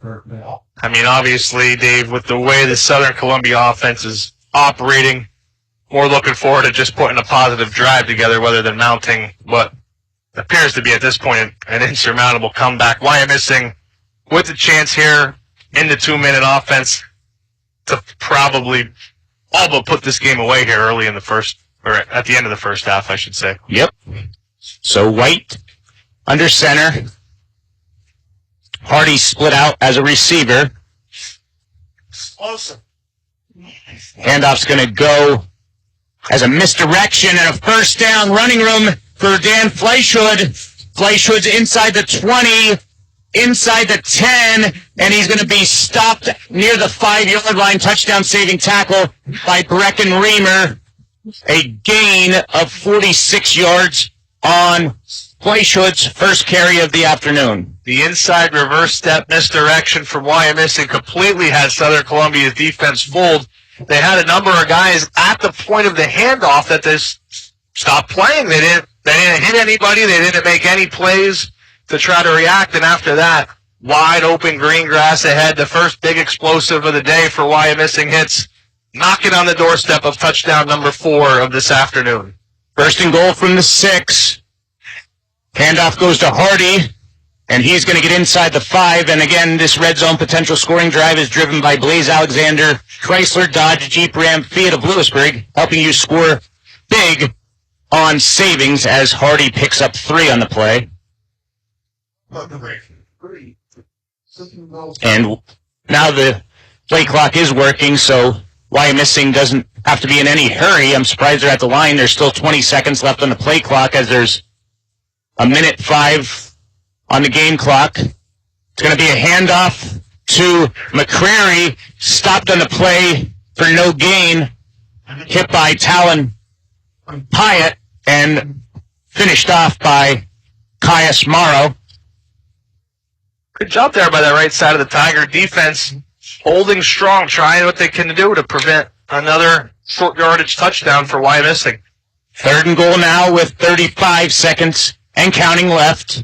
[SPEAKER 2] I mean, obviously, Dave, with the way the Southern Columbia offense is operating, we're looking forward to just putting a positive drive together rather than mounting what appears to be at this point an insurmountable comeback. Wyomissing with a chance here in the 2-minute offense to probably all but put this game away here early in the first, or at the end of the first half, I should say.
[SPEAKER 1] Yep. So White under center. Hardy split out as a receiver.
[SPEAKER 2] Awesome.
[SPEAKER 1] Handoff's going to go as a misdirection and a first down. Running room for Dan Fleischhood. Fleischhood's inside the 20, inside the 10, and he's going to be stopped near the 5-yard line. Touchdown saving tackle by Brecken Reamer. A gain of 46 yards on Fleischhood's first carry of the afternoon.
[SPEAKER 2] The inside reverse step misdirection from Wyomissing completely had Southern Columbia's defense fooled. They had a number of guys at the point of the handoff that they stopped playing. They didn't hit anybody. They didn't make any plays to try to react. And after that, wide open green grass ahead. The first big explosive of the day for Wyomissing hits, knocking on the doorstep of touchdown number 4 of this afternoon.
[SPEAKER 1] First and goal from the 6. Handoff goes to Hardy, and he's going to get inside the 5. And again, this red zone potential scoring drive is driven by Blaise Alexander, Chrysler, Dodge, Jeep, Ram, Fiat of Lewisburg, helping you score big on savings as Hardy picks up 3 on the play. And now the play clock is working, so Wyomissing doesn't have to be in any hurry. I'm surprised they're at the line. There's still 20 seconds left on the play clock as there's a minute 5 on the game clock. It's going to be a handoff to McCrary, stopped on the play for no gain, hit by Talon Pyatt, and finished off by Caius Morrow.
[SPEAKER 2] Good job there by the right side of the Tiger defense, holding strong, trying what they can do to prevent another short yardage touchdown for Wyomissing.
[SPEAKER 1] Third and goal now with 35 seconds and counting left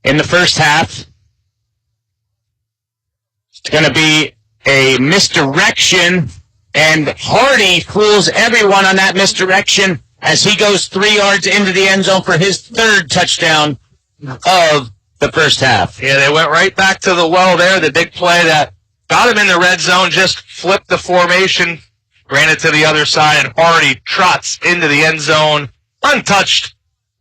[SPEAKER 1] in the first half. It's going to be a misdirection, and Hardy fools everyone on that misdirection as he goes 3 yards into the end zone for his 3rd touchdown of the first half.
[SPEAKER 2] Yeah, they went right back to the well there, the big play that got him in the red zone, just flipped the formation, ran it to the other side, and Hardy trots into the end zone, untouched.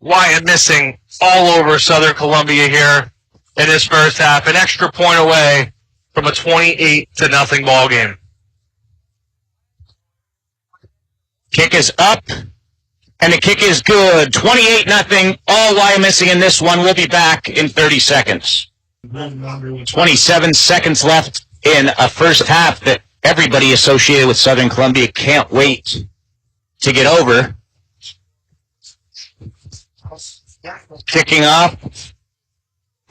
[SPEAKER 2] Wyomissing all over Southern Columbia here in this first half, an extra point away from a 28-0 ball game.
[SPEAKER 1] Kick is up, and the kick is good. 28-0, all Wyomissing in this one. We'll be back in 30 seconds. 27 seconds left in a first half that everybody associated with Southern Columbia can't wait to get over. Kicking off,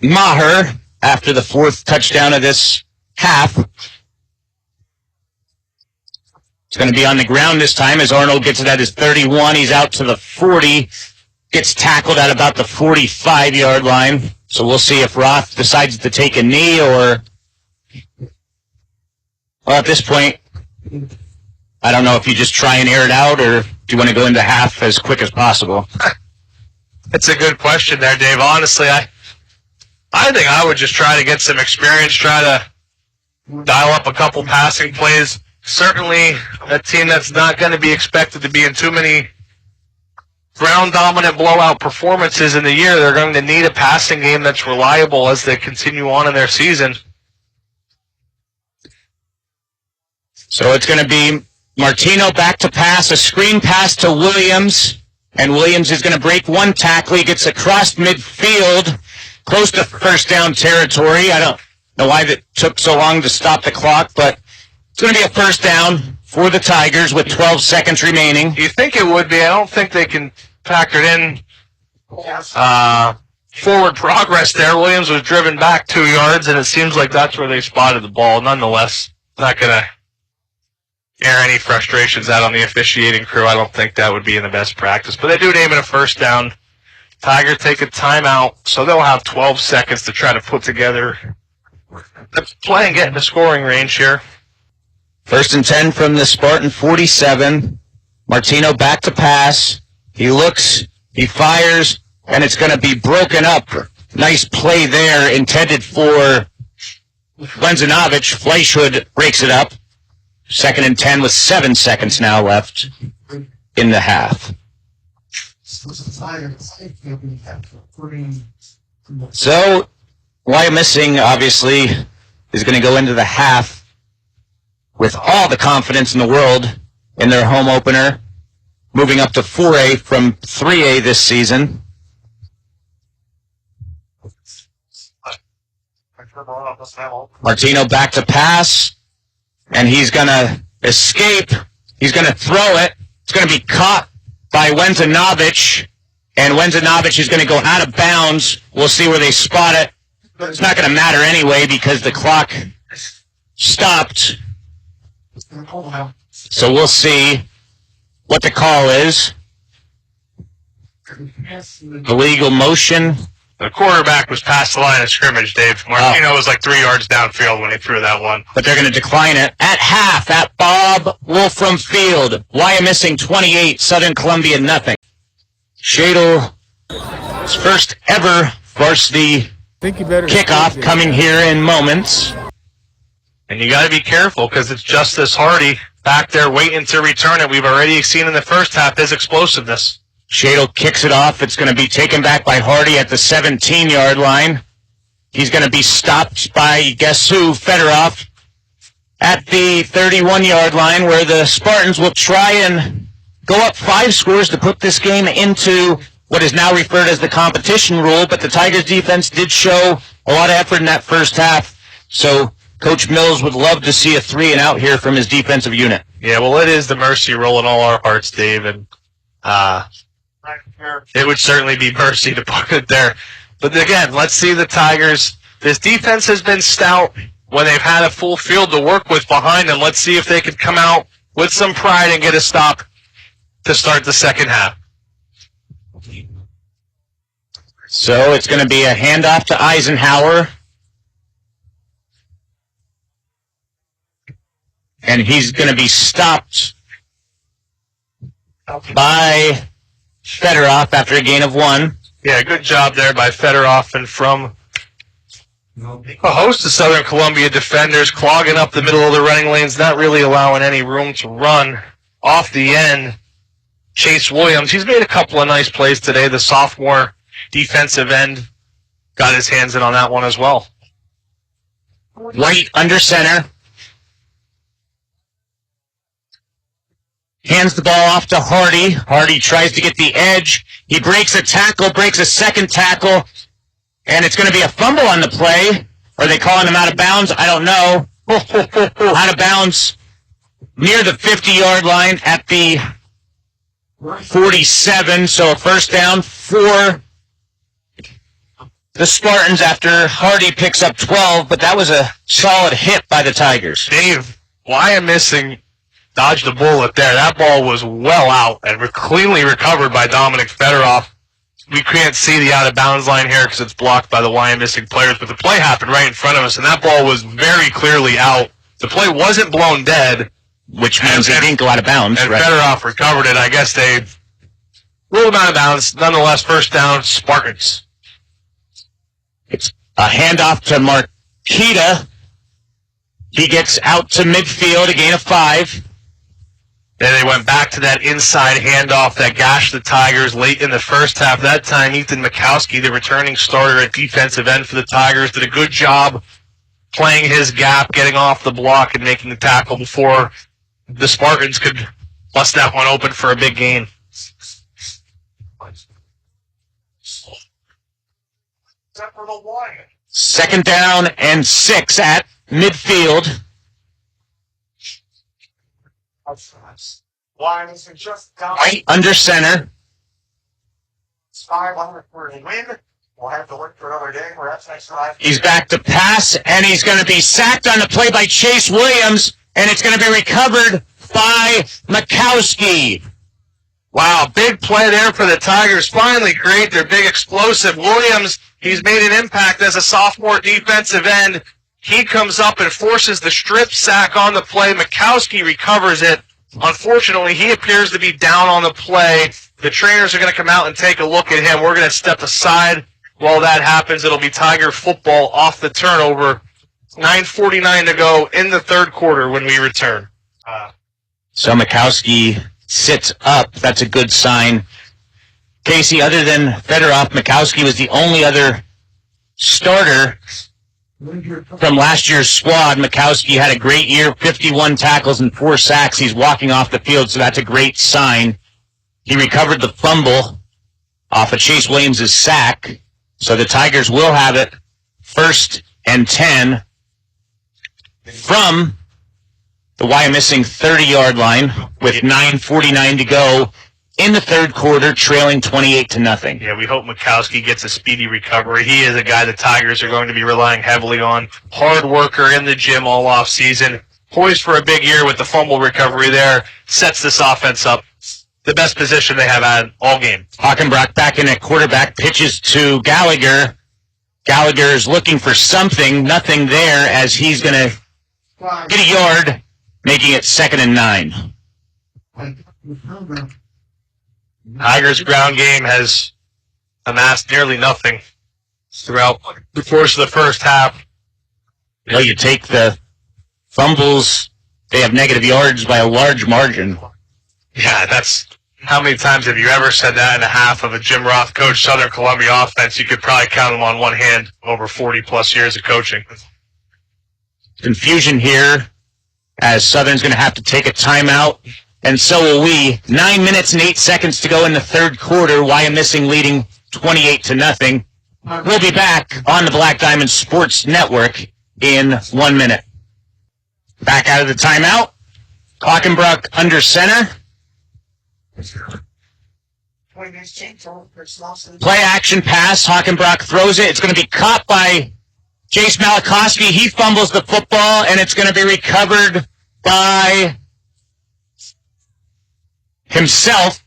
[SPEAKER 1] Maher after the 4th touchdown of this half. It's going to be on the ground this time as Arnold gets it at his 31. He's out to the 40, gets tackled at about the 45-yard line. So we'll see if Roth decides to take a knee or... Well, at this point, I don't know if you just try and air it out or do you want to go into half as quick as possible.
[SPEAKER 2] It's a good question there, Dave. Honestly, I think I would just try to get some experience, try to dial up a couple passing plays. Certainly a team that's not going to be expected to be in too many ground-dominant blowout performances in the year. They're going to need a passing game that's reliable as they continue on in their season.
[SPEAKER 1] So it's going to be Martino back to pass, a screen pass to Williams. And Williams is going to break one tackle. He gets across midfield, close to first down territory. I don't know why that took so long to stop the clock, but it's going to be a first down for the Tigers with 12 seconds remaining.
[SPEAKER 2] You think it would be? I don't think they can factor in forward progress there. Williams was driven back 2 yards, and it seems like that's where they spotted the ball. Nonetheless, not going to air any frustrations out on the officiating crew. I don't think that would be in the best practice. But they do name it a first down Tiger take a timeout, so they'll have 12 seconds to try to put together the play and get in the scoring range here.
[SPEAKER 1] 1st and 10 from the Spartan 47. Martino back to pass. He looks, he fires, and it's going to be broken up. Nice play there, intended for Wegrzynowicz. Fleischhood breaks it up. 2nd and 10 with 7 seconds now left in the half. So, Wyomissing obviously is going to go into the half with all the confidence in the world in their home opener, moving up to 4A from 3A this season. Martino back to pass, and he's going to escape. He's going to throw it. It's going to be caught by Wegrzynowicz, and Wegrzynowicz is going to go out of bounds. We'll see where they spot it. It's not going to matter anyway because the clock stopped. So we'll see what the call is. Illegal motion.
[SPEAKER 2] The quarterback was past the line of scrimmage, Dave. Martino was like 3 yards downfield when he threw that one.
[SPEAKER 1] But they're going to decline it. At half, at Bob Wolfram Field. Wyomissing 28, Southern Columbia nothing. Shadle, his first ever varsity kickoff coming here in moments.
[SPEAKER 2] And you got to be careful because it's Justice Hardy back there waiting to return it. We've already seen in the first half his explosiveness.
[SPEAKER 1] Shadle kicks it off. It's going to be taken back by Hardy at the 17-yard line. He's going to be stopped by, guess who, Fedorov, at the 31-yard line, where the Spartans will try and go up 5 scores to put this game into what is now referred as the competition rule, but the Tigers defense did show a lot of effort in that first half, so Coach Mills would love to see a 3-and-out here from his defensive unit.
[SPEAKER 2] Yeah, well, it is the mercy rule in all our hearts, Dave, and it would certainly be mercy to put it there. But again, let's see the Tigers. This defense has been stout when they've had a full field to work with behind them. Let's see if they can come out with some pride and get a stop to start the second half.
[SPEAKER 1] So it's going to be a handoff to Eisenhower. And he's going to be stopped by Fedorov after a gain of 1.
[SPEAKER 2] Yeah, good job there by Fedorov, and from a host of Southern Columbia defenders clogging up the middle of the running lanes, not really allowing any room to run off the end. Chase Williams, he's made a couple of nice plays today. The sophomore defensive end got his hands in on that one as well.
[SPEAKER 1] White under center. Hands the ball off to Hardy. Hardy tries to get the edge. He breaks a tackle, breaks a second tackle, and it's going to be a fumble on the play. Are they calling him out of bounds? I don't know. Out of bounds near the 50-yard line at the 47, so a first down for the Spartans after Hardy picks up 12, but that was a solid hit by the Tigers.
[SPEAKER 2] Dave, Wyomissing dodged a bullet there. That ball was well out and cleanly recovered by Dominic Fedorov. We can't see the out-of-bounds line here because it's blocked by the Wyomissing players, but the play happened right in front of us, and that ball was very clearly out. The play wasn't blown dead,
[SPEAKER 1] which means it didn't go out of bounds.
[SPEAKER 2] And
[SPEAKER 1] right?
[SPEAKER 2] Fedorov recovered it. I guess they ruled him out of bounds. Nonetheless, first down, Spartans.
[SPEAKER 1] It's a handoff to Marquita. He gets out to midfield, a gain of 5.
[SPEAKER 2] Then they went back to that inside handoff that gashed the Tigers late in the first half. That time, Ethan Mikowski, the returning starter at defensive end for the Tigers, did a good job playing his gap, getting off the block, and making the tackle before the Spartans could bust that one open for a big gain.
[SPEAKER 1] Second down and 6 at midfield. White under center. He's back to pass, and he's going to be sacked on the play by Chase Williams, and it's going to be recovered by Mikowski.
[SPEAKER 2] Wow, big play there for the Tigers. Finally create their big explosive. Williams, he's made an impact as a sophomore defensive end. He comes up and forces the strip sack on the play. Mikowski recovers it. Unfortunately, he appears to be down on the play. The trainers are going to come out and take a look at him. We're going to step aside while that happens. It'll be Tiger football off the turnover. 9:49 to go in the third quarter when we return.
[SPEAKER 1] So Mikowski sits up. That's a good sign. Casey, other than Fedorov, Mikowski was the only other starter from last year's squad. Mikowski had a great year, 51 tackles and 4 sacks. He's walking off the field, so that's a great sign. He recovered the fumble off of Chase Williams' sack, so the Tigers will have it 1st and 10 from the Wyomissing 30-yard line with 9:49 to go in the third quarter, trailing 28-0.
[SPEAKER 2] Yeah, we hope Mikowski gets a speedy recovery. He is a guy the Tigers are going to be relying heavily on. Hard worker in the gym all off season. Poised for a big year with the fumble recovery there. Sets this offense up. The best position they have had all game.
[SPEAKER 1] Hockenbroch back in at quarterback, pitches to Gallagher. Gallagher's looking for something. Nothing there as he's going to get a yard, making it 2nd and 9.
[SPEAKER 2] Tigers' ground game has amassed nearly nothing throughout the course of the first half.
[SPEAKER 1] Well, you take the fumbles, they have negative yards by a large margin.
[SPEAKER 2] Yeah, that's how many times have you ever said that in a half of a Jim Roth coached Southern Columbia offense? You could probably count them on one hand over 40-plus years of coaching.
[SPEAKER 1] Confusion here as Southern's going to have to take a timeout, and so will we. 9 minutes and 8 seconds to go in the third quarter. Wyomissing leading 28-0. We'll be back on the Black Diamond Sports Network in 1 minute. Back out of the timeout. Hockenbroch under center. Play action pass. Hockenbroch throws it. It's going to be caught by Jace Malachowski. He fumbles the football, and it's going to be recovered by himself.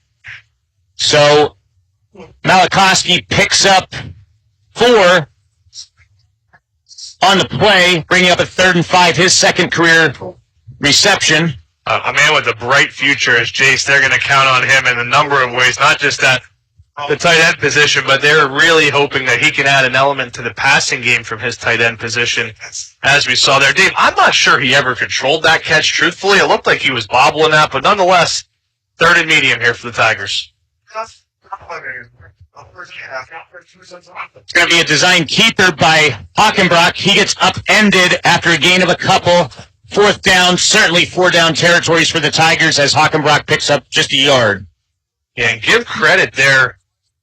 [SPEAKER 1] So Malachowski picks up 4 on the play, bringing up a 3rd and 5, his second career reception.
[SPEAKER 2] A man with a bright future as Jace. They're going to count on him in a number of ways, not just at the tight end position, but they're really hoping that he can add an element to the passing game from his tight end position, as we saw there. Dave, I'm not sure he ever controlled that catch, truthfully. It looked like he was bobbling that, but nonetheless, 3rd and medium here for the Tigers.
[SPEAKER 1] It's going to be a design keeper by Hockenbroch. He gets upended after a gain of a couple. 4th down, certainly 4-down territories for the Tigers as Hockenbroch picks up just a yard.
[SPEAKER 2] Yeah, and give credit there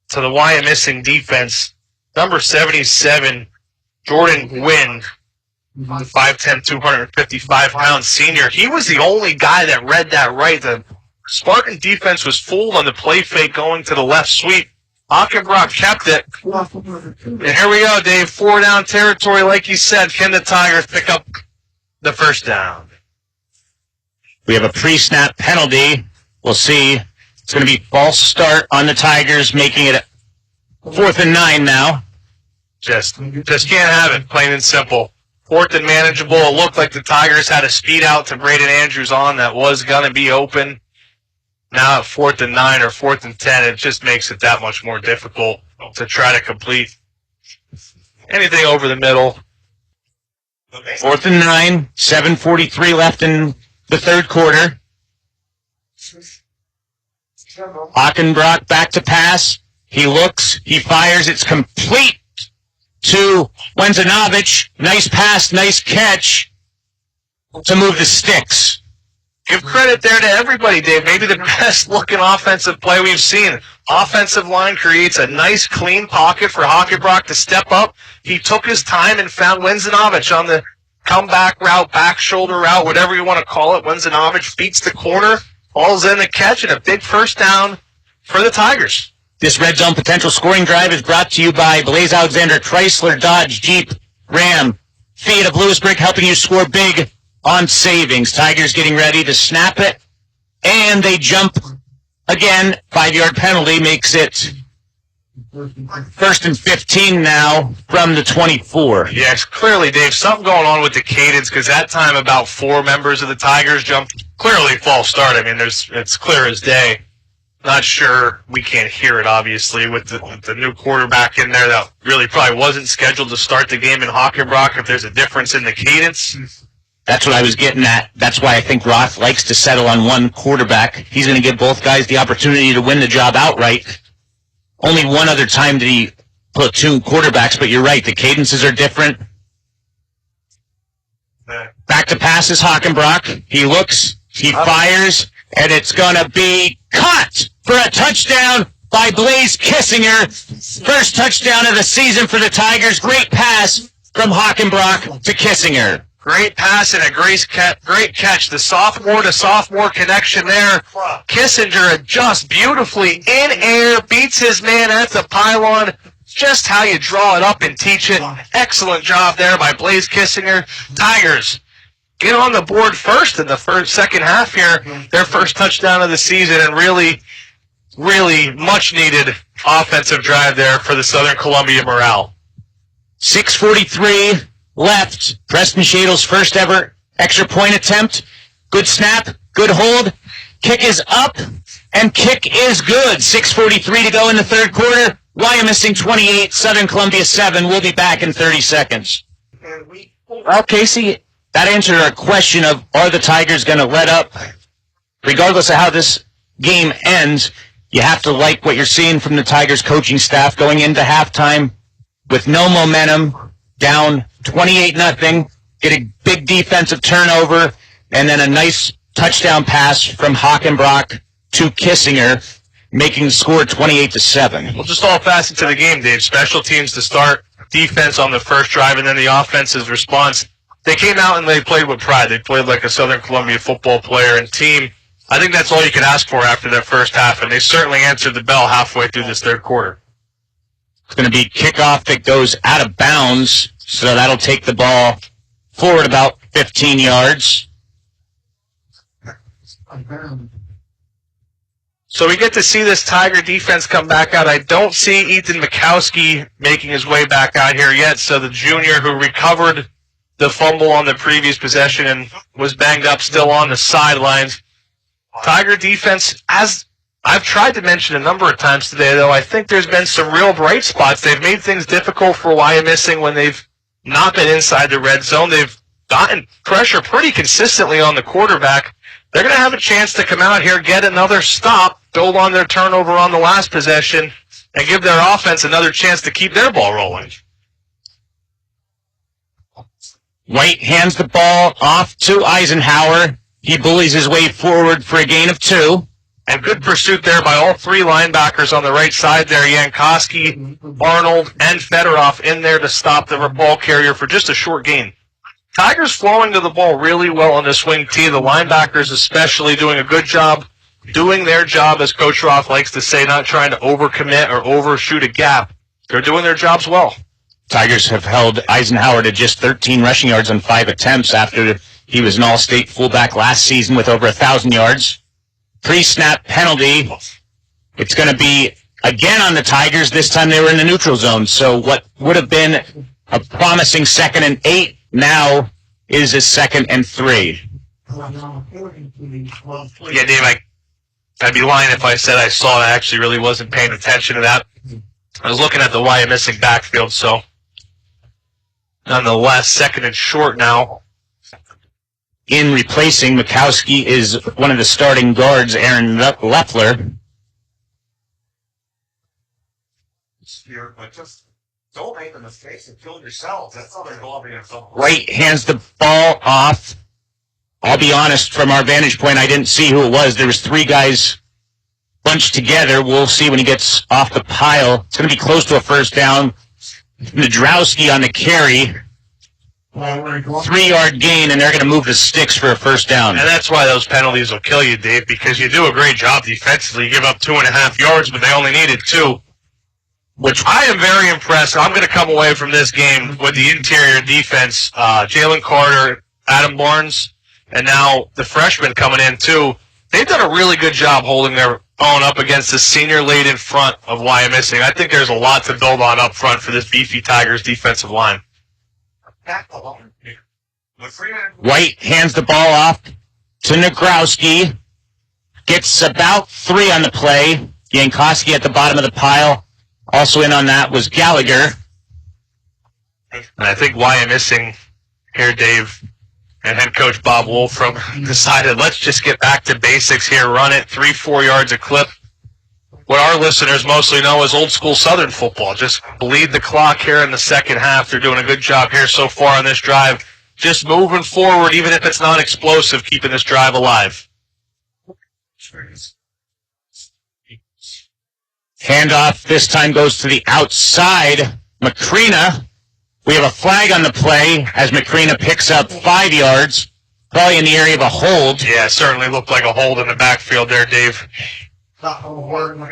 [SPEAKER 2] to the Wyomissing defense. Number 77, Jordan Gwynn, 5'10", 255-pound senior. He was the only guy that read that right. The Spartan defense was fooled on the play fake going to the left sweep. Hockenbroch kept it. And here we go, Dave. 4-down territory, like you said. Can the Tigers pick up the first down?
[SPEAKER 1] We have a pre-snap penalty. We'll see. It's going to be false start on the Tigers, making it 4th and 9 now.
[SPEAKER 2] Just can't have it, plain and simple. 4th and manageable. It looked like the Tigers had a speed out to Brayden Andrews on that was going to be open. Now at 4th and 9 or 4th and 10, it just makes it that much more difficult to try to complete anything over the middle.
[SPEAKER 1] 4th and 9, 7:43 left in the third quarter. Hockenbroch back to pass. He looks, he fires, it's complete to Wegrzynowicz. Nice pass, nice catch to move the sticks.
[SPEAKER 2] Give credit there to everybody, Dave. Maybe the best-looking offensive play we've seen. Offensive line creates a nice, clean pocket for Hockenbroch to step up. He took his time and found Wegrzynowicz on the comeback route, back shoulder route, whatever you want to call it. Wegrzynowicz beats the corner, falls in the catch, and a big first down for the Tigers.
[SPEAKER 1] This Red Zone Potential Scoring Drive is brought to you by Blaise Alexander Chrysler, Dodge, Jeep, Ram, Fiat of Lewisburg, helping you score big on savings. Tigers getting ready to snap it, and they jump Again, 5-yard penalty makes it 1st and 15 now from the 24.
[SPEAKER 2] Yeah, it's clearly, Dave, something going on with the cadence, because that time about 4 members of the Tigers jumped. Clearly false start. I mean, it's clear as day. Not sure, we can't hear it, obviously, with the new quarterback in there that really probably wasn't scheduled to start the game in Hockenbroch, if there's a difference in the cadence.
[SPEAKER 1] That's what I was getting at. That's why I think Roth likes to settle on one quarterback. He's going to give both guys the opportunity to win the job outright. Only one other time did he platoon quarterbacks, but you're right, the cadences are different. Back to passes, Hockenbroch. He looks, he fires, and it's going to be caught for a touchdown by Blaise Kissinger. First touchdown of the season for the Tigers. Great pass from Hockenbroch to Kissinger.
[SPEAKER 2] Great pass and a great catch. The sophomore-to-sophomore connection there. Kissinger adjusts beautifully in air, beats his man at the pylon. Just how you draw it up and teach it. Excellent job there by Blaise Kissinger. Tigers get on the board first in the second half here. Their first touchdown of the season, and really, really much-needed offensive drive there for the Southern Columbia morale.
[SPEAKER 1] 6:43 left. Preston Shadle's first ever extra point attempt. Good snap, good hold. Kick is up, and kick is good. 6:43 to go in the third quarter. Wyomissing 28, Southern Columbia 7. We'll be back in 30 seconds. Well, Casey, that answered our question of, are the Tigers going to let up? Regardless of how this game ends, you have to like what you're seeing from the Tigers coaching staff going into halftime with no momentum, down 28-0, get a big defensive turnover, and then a nice touchdown pass from Hockenbroch to Kissinger, making the score 28-7.
[SPEAKER 2] Well, just all facets of the game, Dave. Special teams to start, defense on the first drive, and then the offense's response. They came out and they played with pride. They played like a Southern Columbia football player and team. I think that's all you can ask for after that first half, and they certainly answered the bell halfway through this third quarter.
[SPEAKER 1] It's going to be kickoff that goes out of bounds, so that'll take the ball forward about 15 yards.
[SPEAKER 2] So we get to see this Tiger defense come back out. I don't see Ethan Mikowski making his way back out here yet, so the junior who recovered the fumble on the previous possession and was banged up still on the sidelines. Tiger defense, as I've tried to mention a number of times today, though, I think there's been some real bright spots. They've made things difficult for Wyomissing when they've not been inside the red zone. They've gotten pressure pretty consistently on the quarterback. They're going to have a chance to come out here, get another stop, build on their turnover on the last possession, and give their offense another chance to keep their ball rolling.
[SPEAKER 1] White hands the ball off to Eisenhower. He bullies his way forward for a gain of 2.
[SPEAKER 2] And good pursuit there by all 3 linebackers on the right side there. Jankowski, Arnold, and Fedorov in there to stop the ball carrier for just a short gain. Tigers flowing to the ball really well on the swing tee. The linebackers especially doing a good job doing their job, as Coach Roth likes to say, not trying to overcommit or overshoot a gap. They're doing their jobs well.
[SPEAKER 1] Tigers have held Eisenhower to just 13 rushing yards on 5 attempts after he was an all-state fullback last season with over 1,000 yards. Pre-snap penalty. It's going to be again on the Tigers. This time they were in the neutral zone. So what would have been a promising 2nd and 8 now is a 2nd and 3.
[SPEAKER 2] Yeah, Dave, I'd be lying if I said I saw it. I actually really wasn't paying attention to that. I was looking at the Wyomissing backfield, so nonetheless, 2nd and short now.
[SPEAKER 1] In replacing Mikowski is one of the starting guards, Aaron Leffler.
[SPEAKER 3] But just don't make the mistakes and kill yourselves. That's how they're going against them.
[SPEAKER 1] White hands the ball off. I'll be honest, from our vantage point, I didn't see who it was. There was 3 guys bunched together. We'll see when he gets off the pile. It's going to be close to a first down. Niedrowski on the carry. 3-yard gain, and they're going to move the sticks for a first down.
[SPEAKER 2] And that's why those penalties will kill you, Dave, because you do a great job defensively. You give up 2.5 yards, but they only needed 2. Which I am very impressed. I'm going to come away from this game with the interior defense. Jalen Carter, Adam Barnes, and now the freshman coming in, too. They've done a really good job holding their going up against the senior late in front of Wyomissing. I think there's a lot to build on up front for this beefy Tigers defensive line.
[SPEAKER 1] White hands the ball off to Niedrowski. Gets about 3 on the play. Jankowski at the bottom of the pile. Also in on that was Gallagher.
[SPEAKER 2] And I think Wyomissing here, Dave, and head coach Bob Wolfram decided, let's just get back to basics here. Run it 3-4 yards a clip. What our listeners mostly know is old school Southern football. Just bleed the clock here in the second half. They're doing a good job here so far on this drive. Just moving forward, even if it's not explosive, keeping this drive alive.
[SPEAKER 1] Handoff this time goes to the outside. Macrina. We have a flag on the play as Macrina picks up 5 yards. Probably in the area of a hold.
[SPEAKER 2] Yeah, it certainly looked like a hold in the backfield there, Dave.
[SPEAKER 1] Tigers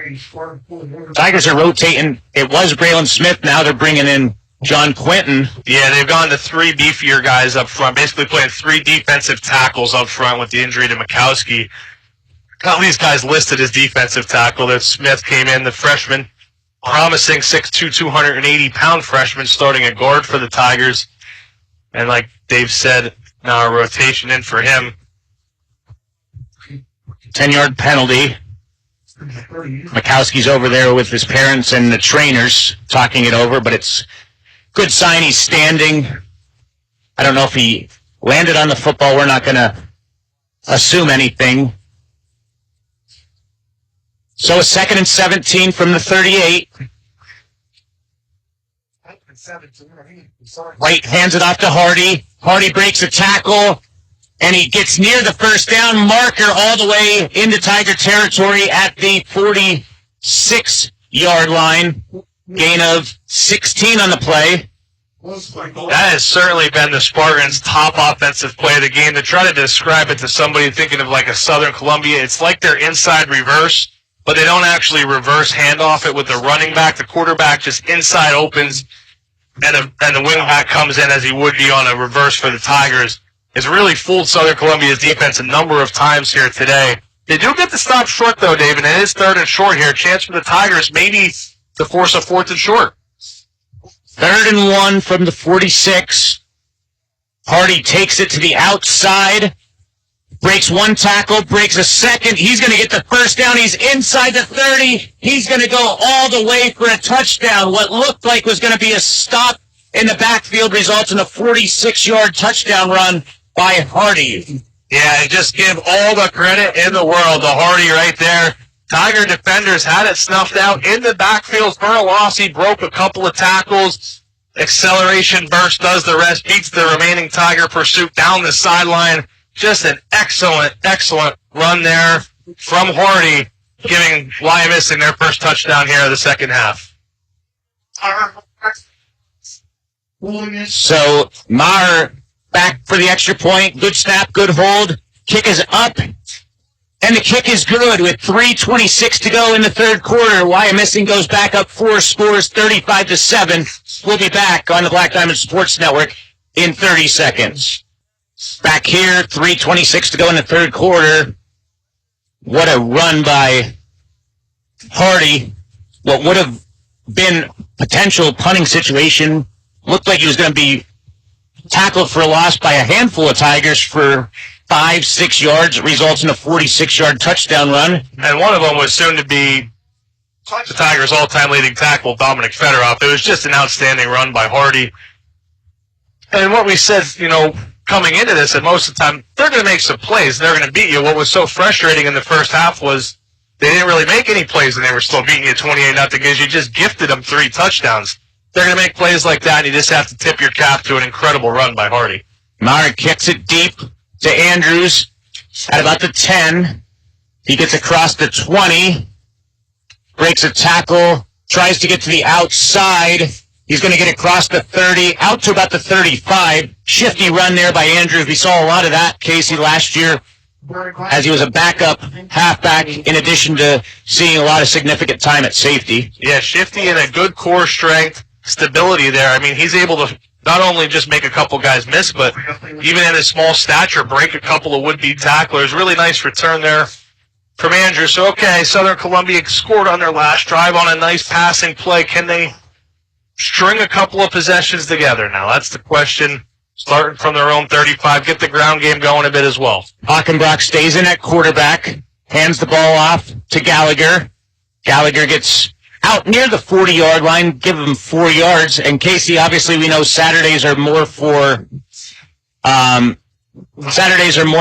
[SPEAKER 1] are rotating. It was Braylon Smith. Now they're bringing in John Quinton.
[SPEAKER 2] Yeah, they've gone to 3 beefier guys up front, basically playing 3 defensive tackles up front with the injury to Mikowski. Got these guys listed as defensive tackle. That Smith came in, the freshman, promising 6'2", 280-pound freshman starting at guard for the Tigers. And like Dave said, now a rotation in for him.
[SPEAKER 1] 10-yard penalty. Mikowski's over there with his parents and the trainers talking it over, but it's good sign he's standing. I don't know if he landed on the football. We're not going to assume anything. So a 2nd and 17 from the 38. White hands it off to Hardy. Hardy breaks a tackle, and he gets near the first down marker all the way into Tiger territory at the 46-yard line. Gain of 16 on the play.
[SPEAKER 2] That has certainly been the Spartans' top offensive play of the game. To try to describe it to somebody thinking of like a Southern Columbia, it's like their inside reverse, but they don't actually reverse handoff it with the running back. The quarterback just inside opens, and the wingback comes in as he would be on a reverse for the Tigers. It's really fooled Southern Columbia's defense a number of times here today. They do get the stop short, though, David. It is 3rd and short here. Chance for the Tigers maybe to force a 4th and short.
[SPEAKER 1] 3rd and 1 from the 46. Hardy takes it to the outside. Breaks 1 tackle, breaks a 2nd. He's going to get the first down. He's inside the 30. He's going to go all the way for a touchdown. What looked like was going to be a stop in the backfield results in a 46-yard touchdown run by Hardy.
[SPEAKER 2] Yeah, and just give all the credit in the world to Hardy right there. Tiger defenders had it snuffed out in the backfield for a loss. He broke a couple of tackles. Acceleration burst does the rest, beats the remaining Tiger pursuit down the sideline. Just an excellent, excellent run there from Hardy, giving Wyomissing their first touchdown here of the second half.
[SPEAKER 1] So Maher back for the extra point. Good snap, good hold. Kick is up, and the kick is good with 3:26 to go in the 3rd quarter. Wyomissing goes back up 4 scores, 35-7. We'll be back on the Black Diamond Sports Network in 30 seconds. Back here, 3:26 to go in the 3rd quarter. What a run by Hardy. What would have been potential punting situation looked like he was going to be tackled for a loss by a handful of Tigers for 5-6 yards. It results in a 46-yard touchdown run.
[SPEAKER 2] And one of them was soon to be the Tigers' all-time leading tackle, Dominic Fedorov. It was just an outstanding run by Hardy. And what we said, coming into this, and most of the time, they're going to make some plays. They're going to beat you. What was so frustrating in the first half was they didn't really make any plays, and they were still beating you 28-0 because you just gifted them 3 touchdowns. They're going to make plays like that, and you just have to tip your cap to an incredible run by Hardy.
[SPEAKER 1] Maher kicks it deep to Andrews at about the 10. He gets across the 20, breaks a tackle, tries to get to the outside. He's going to get across the 30, out to about the 35. Shifty run there by Andrews. We saw a lot of that, Casey, last year as he was a backup halfback, in addition to seeing a lot of significant time at safety.
[SPEAKER 2] Yeah, shifty and a good core strength, stability there. I mean, he's able to not only just make a couple guys miss, but even in his small stature, break a couple of would-be tacklers. Really nice return there from Andrews. So, okay, Southern Columbia scored on their last drive on a nice passing play. Can they string a couple of possessions together now? That's the question. Starting from their own 35, get the ground game going a bit as well.
[SPEAKER 1] Hockenbroch stays in at quarterback, hands the ball off to Gallagher. Gallagher gets out near the 40-yard line, give him 4 yards. And Casey, obviously, we know Saturdays are more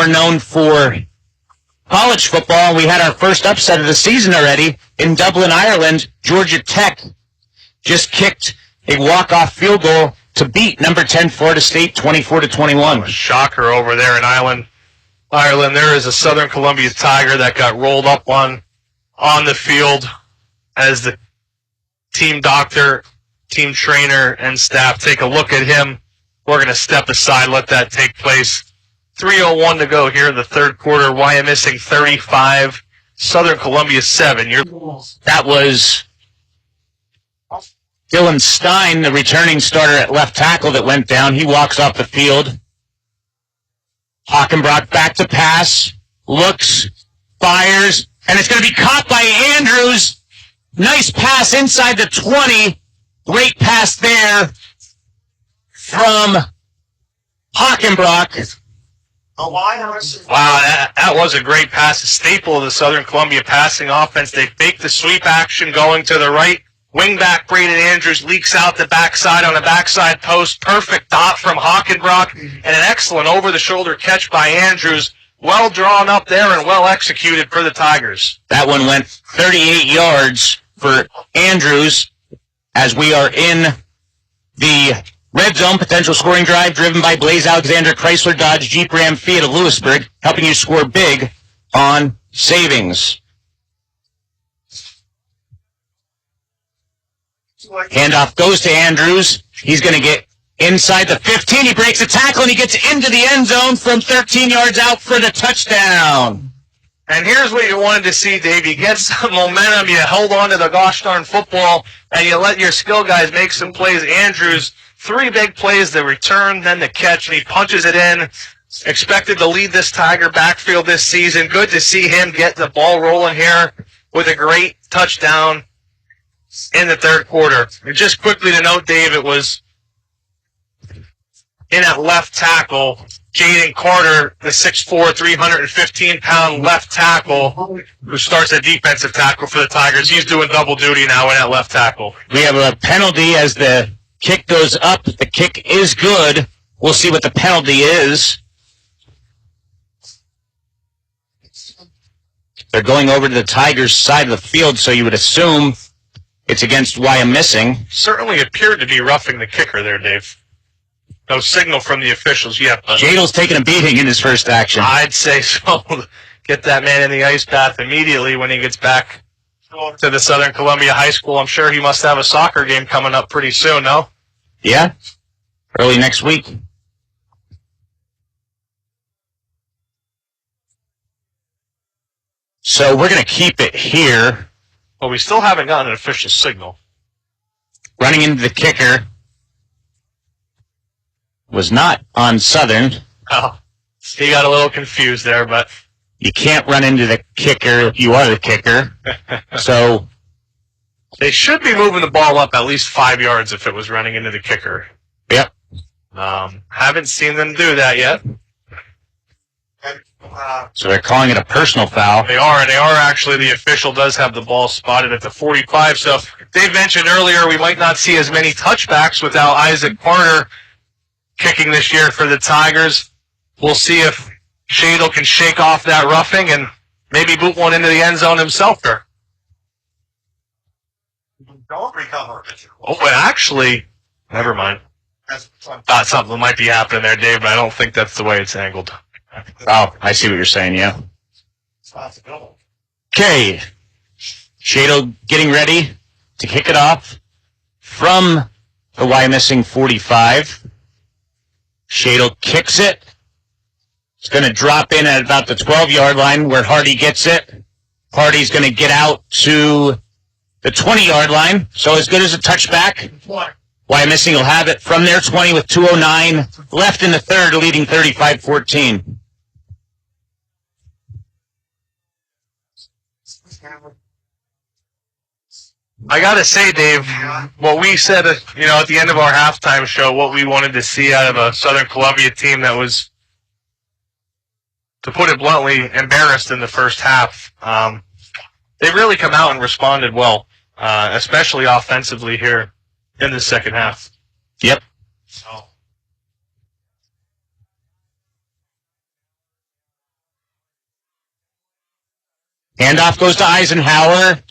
[SPEAKER 1] known for college football. We had our first upset of the season already in Dublin, Ireland. Georgia Tech just kicked a walk-off field goal to beat number 10 Florida State 24-21.
[SPEAKER 2] Shocker over there in Ireland. There is a Southern Columbia Tiger that got rolled up on the field as the team doctor, team trainer, and staff take a look at him. We're going to step aside, let that take place. 3:01 to go here in the third quarter. Wyomissing 35, Southern Columbia 7.
[SPEAKER 1] That was Dylan Stein, the returning starter at left tackle, that went down. He walks off the field. Hockenbroch back to pass, looks, fires, and it's going to be caught by Andrews. Nice pass inside the 20. Great pass there from Hockenbroch.
[SPEAKER 2] Wow, that was a great pass. A staple of the Southern Columbia passing offense. They fake the sweep action going to the right. Wingback Brayden Andrews leaks out the backside on a backside post. Perfect dot from Hockenbroch and an excellent over-the-shoulder catch by Andrews. Well drawn up there and well executed for the Tigers.
[SPEAKER 1] That one went 38 yards for Andrews as we are in the red zone. Potential scoring drive driven by Blaise Alexander, Chrysler Dodge Jeep Ram Fiat of Lewisburg, helping you score big on savings. Handoff goes to Andrews. He's going to get inside the 15. He breaks a tackle, and he gets into the end zone from 13 yards out for the touchdown.
[SPEAKER 2] And here's what you wanted to see, Dave. You get some momentum, you hold on to the gosh darn football, and you let your skill guys make some plays. Andrews, 3 big plays, the return, then the catch, and he punches it in. Expected to lead this Tiger backfield this season. Good to see him get the ball rolling here with a great touchdown in the third quarter. And just quickly to note, Dave, it was in at left tackle, Jaden Carter, the 6'4", 315-pound left tackle, who starts at defensive tackle for the Tigers. He's doing double duty now in at left tackle.
[SPEAKER 1] We have a penalty as the kick goes up. The kick is good. We'll see what the penalty is. They're going over to the Tigers' side of the field, so you would assume it's against Wyomissing.
[SPEAKER 2] Certainly appeared to be roughing the kicker there, Dave. No signal from the officials yet.
[SPEAKER 1] Jadal's taking a beating in his first action.
[SPEAKER 2] I'd say so. Get that man in the ice bath immediately when he gets back to the Southern Columbia High School. I'm sure he must have a soccer game coming up pretty soon, no?
[SPEAKER 1] Yeah, early next week. So we're going to keep it here.
[SPEAKER 2] Well, we still haven't gotten an official signal.
[SPEAKER 1] Running into the kicker was not on Southern.
[SPEAKER 2] Oh, he got a little confused there, but
[SPEAKER 1] you can't run into the kicker if you are the kicker. So
[SPEAKER 2] they should be moving the ball up at least 5 yards if it was running into the kicker.
[SPEAKER 1] Yep.
[SPEAKER 2] Haven't seen them do that yet.
[SPEAKER 1] So they're calling it a personal foul.
[SPEAKER 2] They are actually. The official does have the ball spotted at the 45. So Dave mentioned earlier we might not see as many touchbacks without Isaac Carter kicking this year for the Tigers. We'll see if Shadle can shake off that roughing and maybe boot one into the end zone himself there.
[SPEAKER 3] Don't recover.
[SPEAKER 2] Oh, but actually, never mind. Thought something might be happening there, Dave, but I don't think that's the way it's angled.
[SPEAKER 1] Oh, I see what you're saying, yeah. Okay. Shadle getting ready to kick it off from the Wyomissing 45. Shadle kicks it. It's going to drop in at about the 12-yard line where Hardy gets it. Hardy's going to get out to the 20-yard line. So as good as a touchback. Wyomissing will have it from their 20 with 2:09 left in the third, leading 35-14.
[SPEAKER 2] I gotta say, Dave, what we said, at the end of our halftime show, what we wanted to see out of a Southern Columbia team that was, to put it bluntly, embarrassed in the first half. They really come out and responded well, especially offensively here in the second half.
[SPEAKER 1] Yep. Handoff goes to Eisenhower.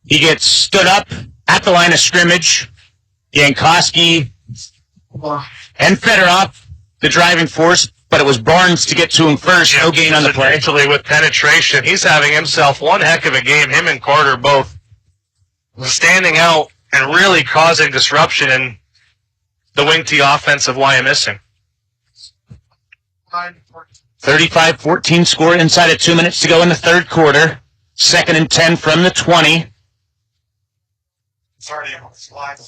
[SPEAKER 1] He gets stood up at the line of scrimmage. Jankowski and Fedorov, the driving force, but it was Barnes to get to him first. No gain on the play.
[SPEAKER 2] Actually, with penetration, he's having himself one heck of a game. Him and Carter both standing out and really causing disruption in the wing T offense of Wyomissing.
[SPEAKER 1] 35-14 score inside of 2 minutes to go in the third quarter. 2nd and 10 from the 20.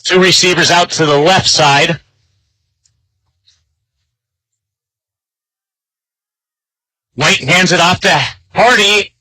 [SPEAKER 1] Two receivers out to the left side. White hands it off to Hardy,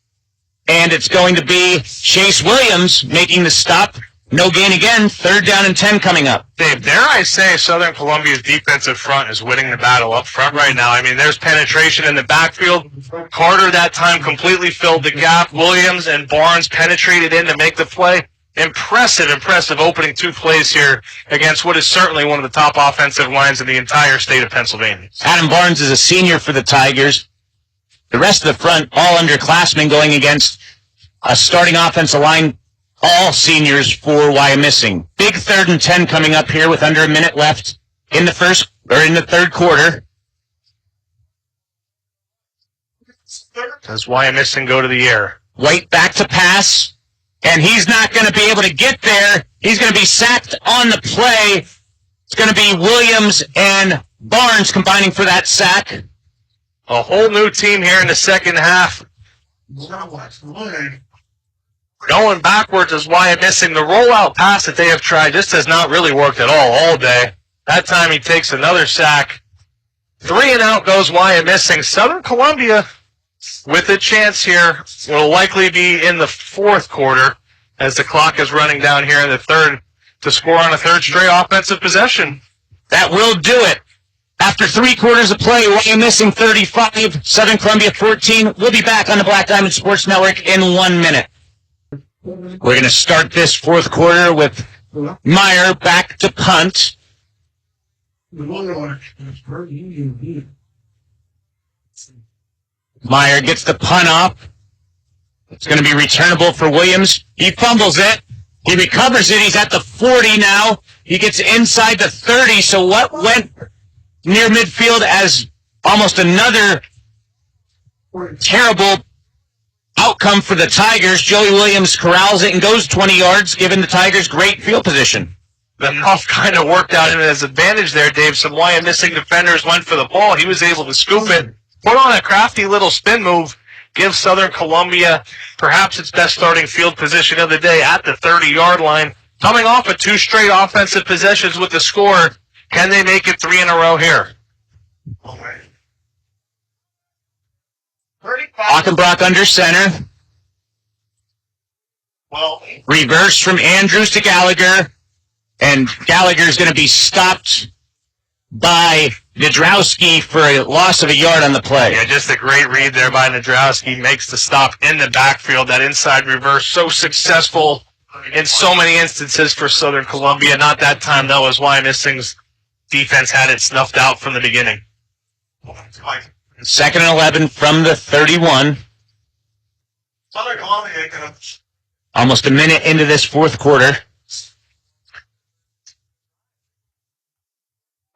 [SPEAKER 1] and it's going to be Chase Williams making the stop. No gain again. 3rd down and 10 coming up.
[SPEAKER 2] Dave, dare I say Southern Columbia's defensive front is winning the battle up front right now. I mean, there's penetration in the backfield. Carter that time completely filled the gap. Williams and Barnes penetrated in to make the play. Impressive opening 2 plays here against what is certainly one of the top offensive lines in the entire state of Pennsylvania.
[SPEAKER 1] Adam Barnes is a senior for the Tigers. The rest of the front, all underclassmen going against a starting offensive line, all seniors for Wyomissing. Big 3rd and 10 coming up here with under a minute left in the third quarter.
[SPEAKER 2] Does Wyomissing go to the air?
[SPEAKER 1] White back to pass, and he's not going to be able to get there. He's going to be sacked on the play. It's going to be Williams and Barnes combining for that sack.
[SPEAKER 2] A whole new team here in the second half. Going backwards is Wyomissing. The rollout pass that they have tried just has not really worked at all day. That time he takes another sack. 3 and out goes Wyomissing. Southern Columbia with a chance here will likely be in the fourth quarter as the clock is running down here in the third to score on a 3rd straight offensive possession.
[SPEAKER 1] That will do it. After 3 quarters of play, Wyomissing 35, Southern Columbia 14. We'll be back on the Black Diamond Sports Network in 1 minute. We're going to start this fourth quarter with Maher back to punt. Maher gets the punt off. It's going to be returnable for Williams. He fumbles it. He recovers it. He's at the 40 now. He gets inside the 30. So what went near midfield as almost another terrible outcome for the Tigers. Joey Williams corrals it and goes 20 yards, giving the Tigers great field position.
[SPEAKER 2] The Huff kind of worked out in his advantage there, Dave. Some Wyomissing defenders went for the ball. He was able to scoop it, put on a crafty little spin move, give Southern Columbia perhaps its best starting field position of the day at the 30-yard line. Coming off of 2 straight offensive possessions with the score, can they make it 3 in a row here?
[SPEAKER 1] Hockenbroch under center. Reverse from Andrews to Gallagher. And Gallagher's going to be stopped by Niedrowski for a loss of a yard on the play.
[SPEAKER 2] Yeah, just a great read there by Niedrowski. Makes the stop in the backfield. That inside reverse, so successful in so many instances for Southern Columbia. Not that time, though, as Wyomissing's defense had it snuffed out from the beginning.
[SPEAKER 1] 2nd and 11 from the 31.
[SPEAKER 3] Southern Columbia
[SPEAKER 1] Almost a minute into this fourth quarter.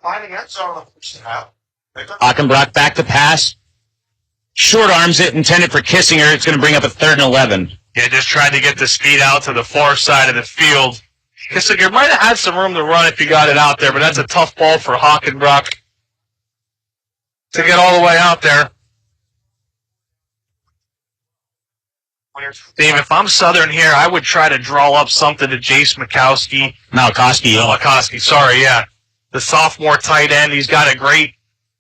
[SPEAKER 3] finding end zone on the first half.
[SPEAKER 1] Hockenbroch back to pass. Short arms it, intended for Kissinger. It's going to bring up a 3rd and 11.
[SPEAKER 2] Yeah, just tried to get the speed out to the far side of the field. Kissinger might have had some room to run if he got it out there, but that's a tough ball for Hockenbroch to get all the way out there. Dave, if I'm Southern here, I would try to draw up something to Jace Malkowski, sorry, yeah. The sophomore tight end. He's got a great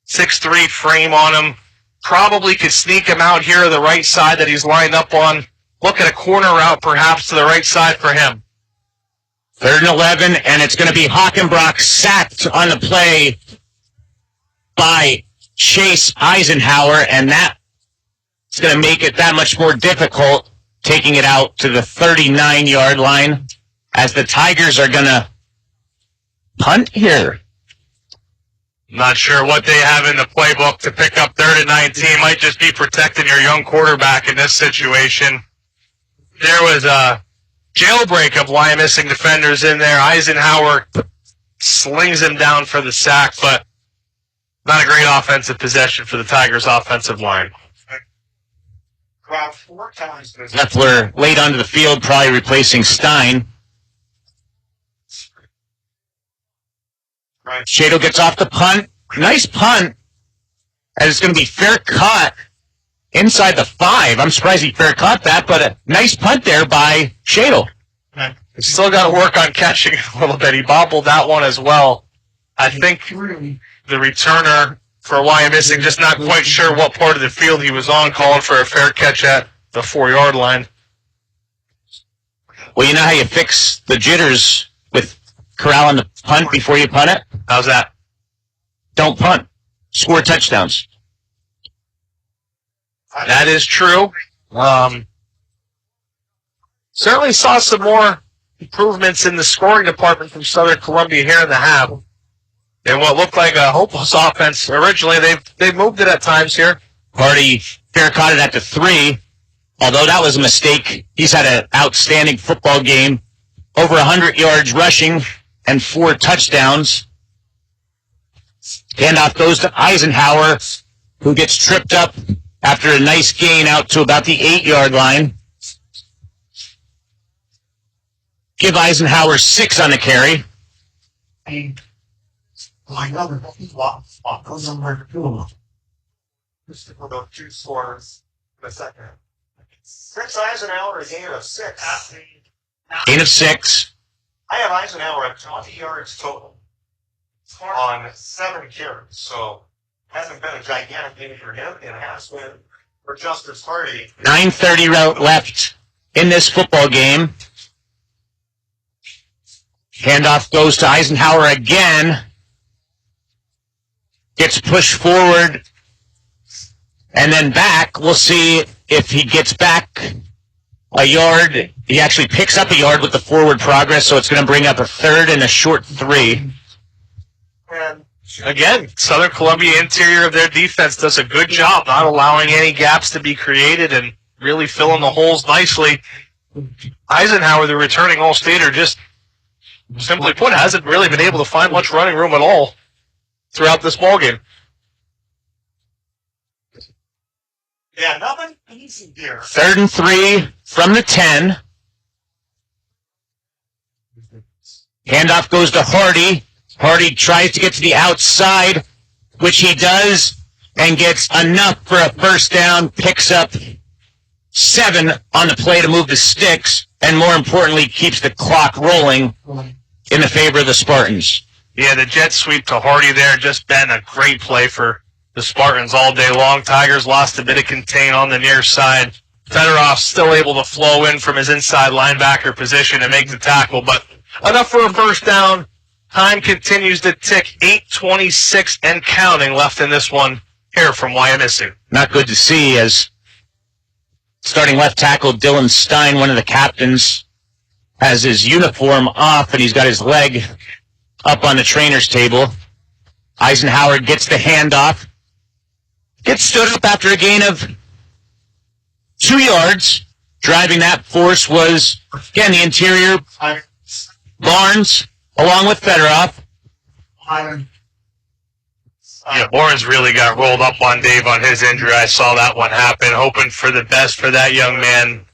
[SPEAKER 2] 6'3" frame on him. Probably could sneak him out here to the right side that he's lined up on look at a corner route perhaps to the right side for him.
[SPEAKER 1] 3rd and 11, and it's going to be Hockenbroch sacked on the play by Chase Eisenhower, and that's going to make it that much more difficult, taking it out to the 39-yard line as the Tigers are going to punt here.
[SPEAKER 2] Not sure what they have in the playbook to pick up 3rd and 19. Might just be protecting your young quarterback in this situation. There was a jailbreak of Wyomissing defenders in there. Eisenhower slings him down for the sack, but not a great offensive possession for the Tigers' offensive line.
[SPEAKER 1] Leffler laid onto the field, probably replacing Stein. Shadle gets off the punt. Nice punt. And it's going to be fair caught inside the 5. I'm surprised he fair caught that, but a nice punt there by Shadle.
[SPEAKER 2] Still got to work on catching it a little bit. He bobbled that one as well. I think the returner for Wyomissing just not quite sure what part of the field he was on, calling for a fair catch at the 4-yard line.
[SPEAKER 1] Well, you know how you fix the jitters with corralling the punt before you punt it?
[SPEAKER 2] How's that?
[SPEAKER 1] Don't punt. Score touchdowns.
[SPEAKER 2] That is true. Certainly saw some more improvements in the scoring department from Southern Columbia here in the half. And what looked like a hopeless offense originally, they've moved it at times here.
[SPEAKER 1] Hardy fair caught it at the 3, although that was a mistake. He's had an outstanding football game. Over 100 yards rushing and 4 touchdowns. Handoff goes to Eisenhower, who gets tripped up after a nice gain out to about the 8-yard line. Give Eisenhower 6 on the carry.
[SPEAKER 3] Two scores in a second. Fritz Eisenhower, a gain of 6.
[SPEAKER 1] Gain of 6.
[SPEAKER 3] I have Eisenhower at 20 yards total on 7 carries, so hasn't been a gigantic game for him. It has been for Justice Hardy.
[SPEAKER 1] 9:30 left in this football game. Handoff goes to Eisenhower again. Gets pushed forward and then back. We'll see if he gets back a yard. He actually picks up a yard with the forward progress, so it's going to bring up a 3rd and a short 3.
[SPEAKER 3] And
[SPEAKER 2] Again, Southern Columbia interior of their defense does a good job not allowing any gaps to be created and really filling the holes nicely. Eisenhower, the returning All-Stater, just simply put, hasn't really been able to find much running room at all throughout this ballgame.
[SPEAKER 3] yeah, nothing easy here.
[SPEAKER 1] 3rd and 3 from the 10. Handoff goes to Hardy. Hardy tries to get to the outside, which he does, and gets enough for a first down, picks up 7 on the play to move the sticks, and more importantly, keeps the clock rolling in the favor of the Spartans.
[SPEAKER 2] Yeah, the jet sweep to Hardy there just been a great play for the Spartans all day long. Tigers lost a bit of contain on the near side. Fedorov still able to flow in from his inside linebacker position and make the tackle, but enough for a first down. Time continues to tick. 8:26 and counting left in this one here from Wyomissing.
[SPEAKER 1] Not good to see as starting left tackle Dylan Stein, one of the captains, has his uniform off and he's got his leg up on the trainer's table. Eisenhower gets the handoff. Gets stood up after a gain of 2 yards. Driving that force was, again, the interior. Barnes, along with Fedorov.
[SPEAKER 2] Yeah, Barnes really got rolled up on Dave on his injury. I saw that one happen. Hoping for the best for that young man.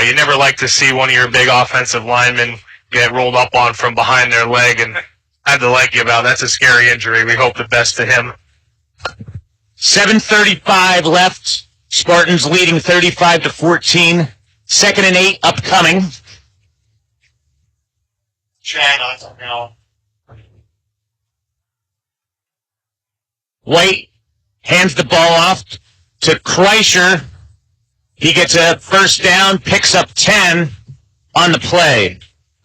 [SPEAKER 2] You never like to see one of your big offensive linemen get rolled up on from behind their leg, and I have to like you about that's a scary injury. We hope the best to him.
[SPEAKER 1] 7:35 left. Spartans leading 35-14. 2nd and 8 upcoming.
[SPEAKER 3] Chad, I don't know.
[SPEAKER 1] White hands the ball off to Kreischer. He gets a first down, picks up 10 on the play.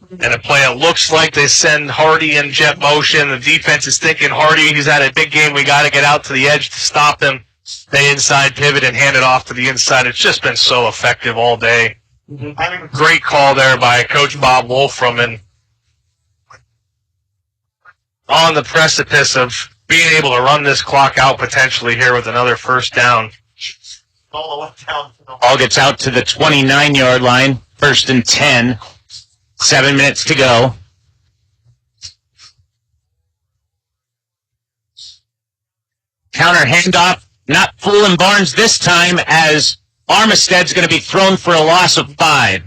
[SPEAKER 2] And a play, it looks like they send Hardy in jet motion. The defense is thinking, Hardy, he's had a big game. We got to get out to the edge to stop him. They inside pivot and hand it off to the inside. It's just been so effective all day. Great call there by Coach Bob Wolfram, and on the precipice of being able to run this clock out potentially here with another first down.
[SPEAKER 1] Ball gets out to the 29-yard line, 1st and 10. 7 minutes to go. Counter handoff, not fooling Barnes this time, as Armistead's going to be thrown for a loss of 5.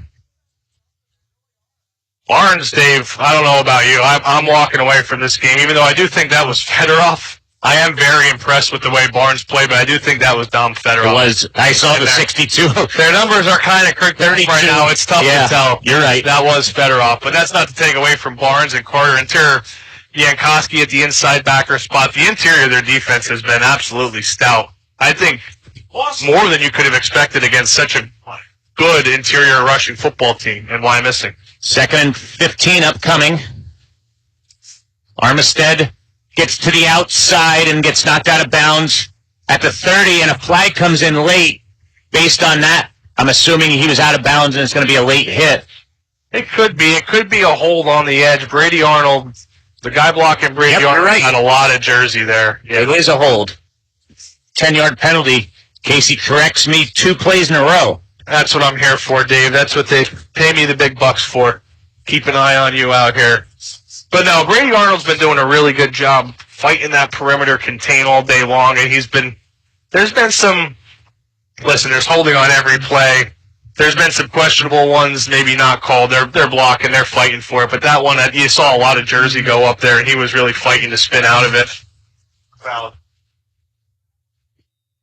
[SPEAKER 2] Barnes, Dave, I don't know about you. I'm walking away from this game, even though I do think that was Fedorov. I am very impressed with the way Barnes played, but I do think that was Dom Fedorov.
[SPEAKER 1] It was. I saw the 62.
[SPEAKER 2] Their numbers are kind of crooked right now. It's tough to tell.
[SPEAKER 1] You're right.
[SPEAKER 2] That was Fedorov, but that's not to take away from Barnes and Carter Interior. Jankowski at the inside backer spot. The interior of their defense has been absolutely stout. I think more than you could have expected against such a good interior rushing football team in Wyomissing.
[SPEAKER 1] 2nd and 15 upcoming. Armistead gets to the outside and gets knocked out of bounds at the 30, and a flag comes in late. Based on that, I'm assuming he was out of bounds and it's going to be a late hit.
[SPEAKER 2] It could be. It could be a hold on the edge. Brady Arnold, the guy blocking Brady Arnold, had a lot of jersey there.
[SPEAKER 1] Yeah. It is a hold. 10-yard penalty. Casey corrects me 2 plays in a row.
[SPEAKER 2] That's what I'm here for, Dave. That's what they pay me the big bucks for. Keep an eye on you out here. But no, Brady Arnold's been doing a really good job fighting that perimeter contain all day long, and there's been some, listen, there's holding on every play. There's been some questionable ones, maybe not called. They're blocking, they're fighting for it. But that one, you saw a lot of jersey go up there, and he was really fighting to spin out of it.
[SPEAKER 3] Ballot.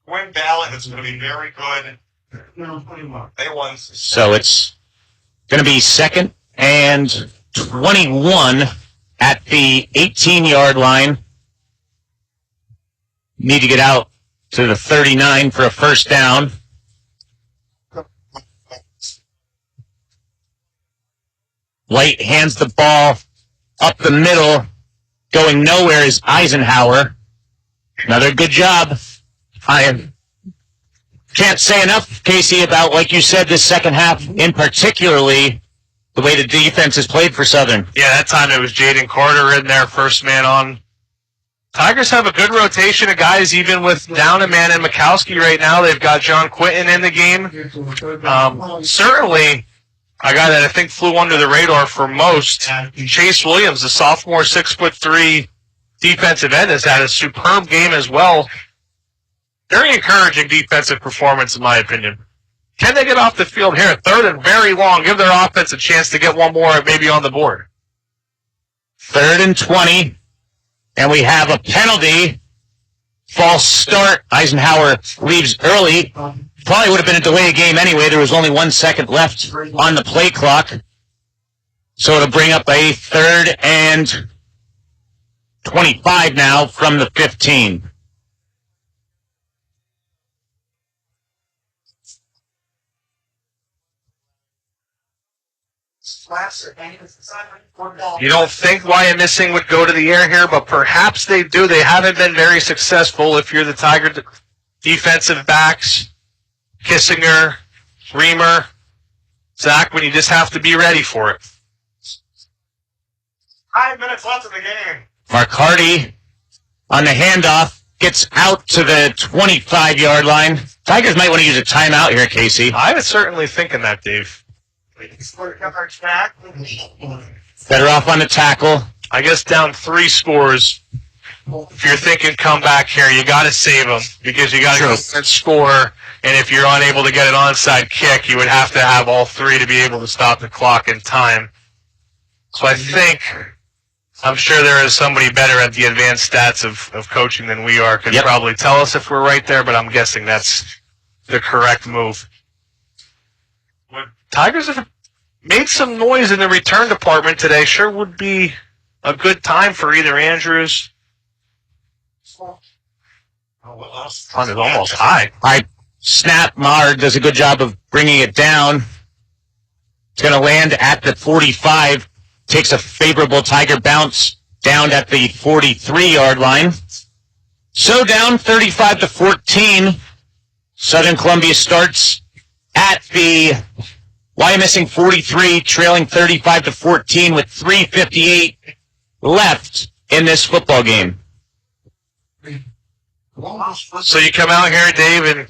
[SPEAKER 3] Win ballot is going to be very good. They won.
[SPEAKER 1] So it's going to be 2nd and 21 at the 18-yard line. Need to get out to the 39 for a first down. White hands the ball up the middle. Going nowhere is Eisenhower. Another good job. I can't say enough, Casey, about, like you said, this second half, in particularly the way the defense has played for Southern.
[SPEAKER 2] Yeah, that time it was Jaden Carter in there, first man on. Tigers have a good rotation of guys, even with down a man in Mikowski right now. They've got John Quinton in the game. Certainly, a guy that I think flew under the radar for most, Chase Williams, the sophomore 6'3" defensive end, has had a superb game as well. Very encouraging defensive performance, in my opinion. Can they get off the field here? 3rd and very long. Give their offense a chance to get one more maybe on the board.
[SPEAKER 1] 3rd and 20. And we have a penalty. False start. Eisenhower leaves early. Probably would have been a delay game anyway. There was only 1 second left on the play clock. So it'll bring up a 3rd and 25 now from the 15.
[SPEAKER 2] You don't think Wyomissing would go to the air here, but perhaps they do. They haven't been very successful if you're the Tiger defensive backs. Kissinger, Reamer, Zach, when you just have to be ready for it.
[SPEAKER 3] 5 minutes left in the game.
[SPEAKER 1] Mark Hardy on the handoff gets out to the 25-yard line. Tigers might want to use a timeout here, Casey.
[SPEAKER 2] I was certainly thinking that, Dave.
[SPEAKER 1] Better off on the tackle.
[SPEAKER 2] I guess down 3 scores. If you're thinking come back here, you got to save them because you got to go and score. And if you're unable to get an onside kick, you would have to have all 3 to be able to stop the clock in time. So I'm sure there is somebody better at the advanced stats of coaching than we are. Could probably tell us if we're right there, but I'm guessing that's the correct move. Tigers have made some noise in the return department today. Sure would be a good time for either Andrews. Fun is almost high.
[SPEAKER 1] snap. Maher does a good job of bringing it down. It's going to land at the 45. Takes a favorable Tiger bounce down at the 43-yard line. So down 35-14. Southern Columbia starts at the Wyomissing 43, trailing 35-14 with 3:58 left in this football game.
[SPEAKER 2] So you come out here, Dave, and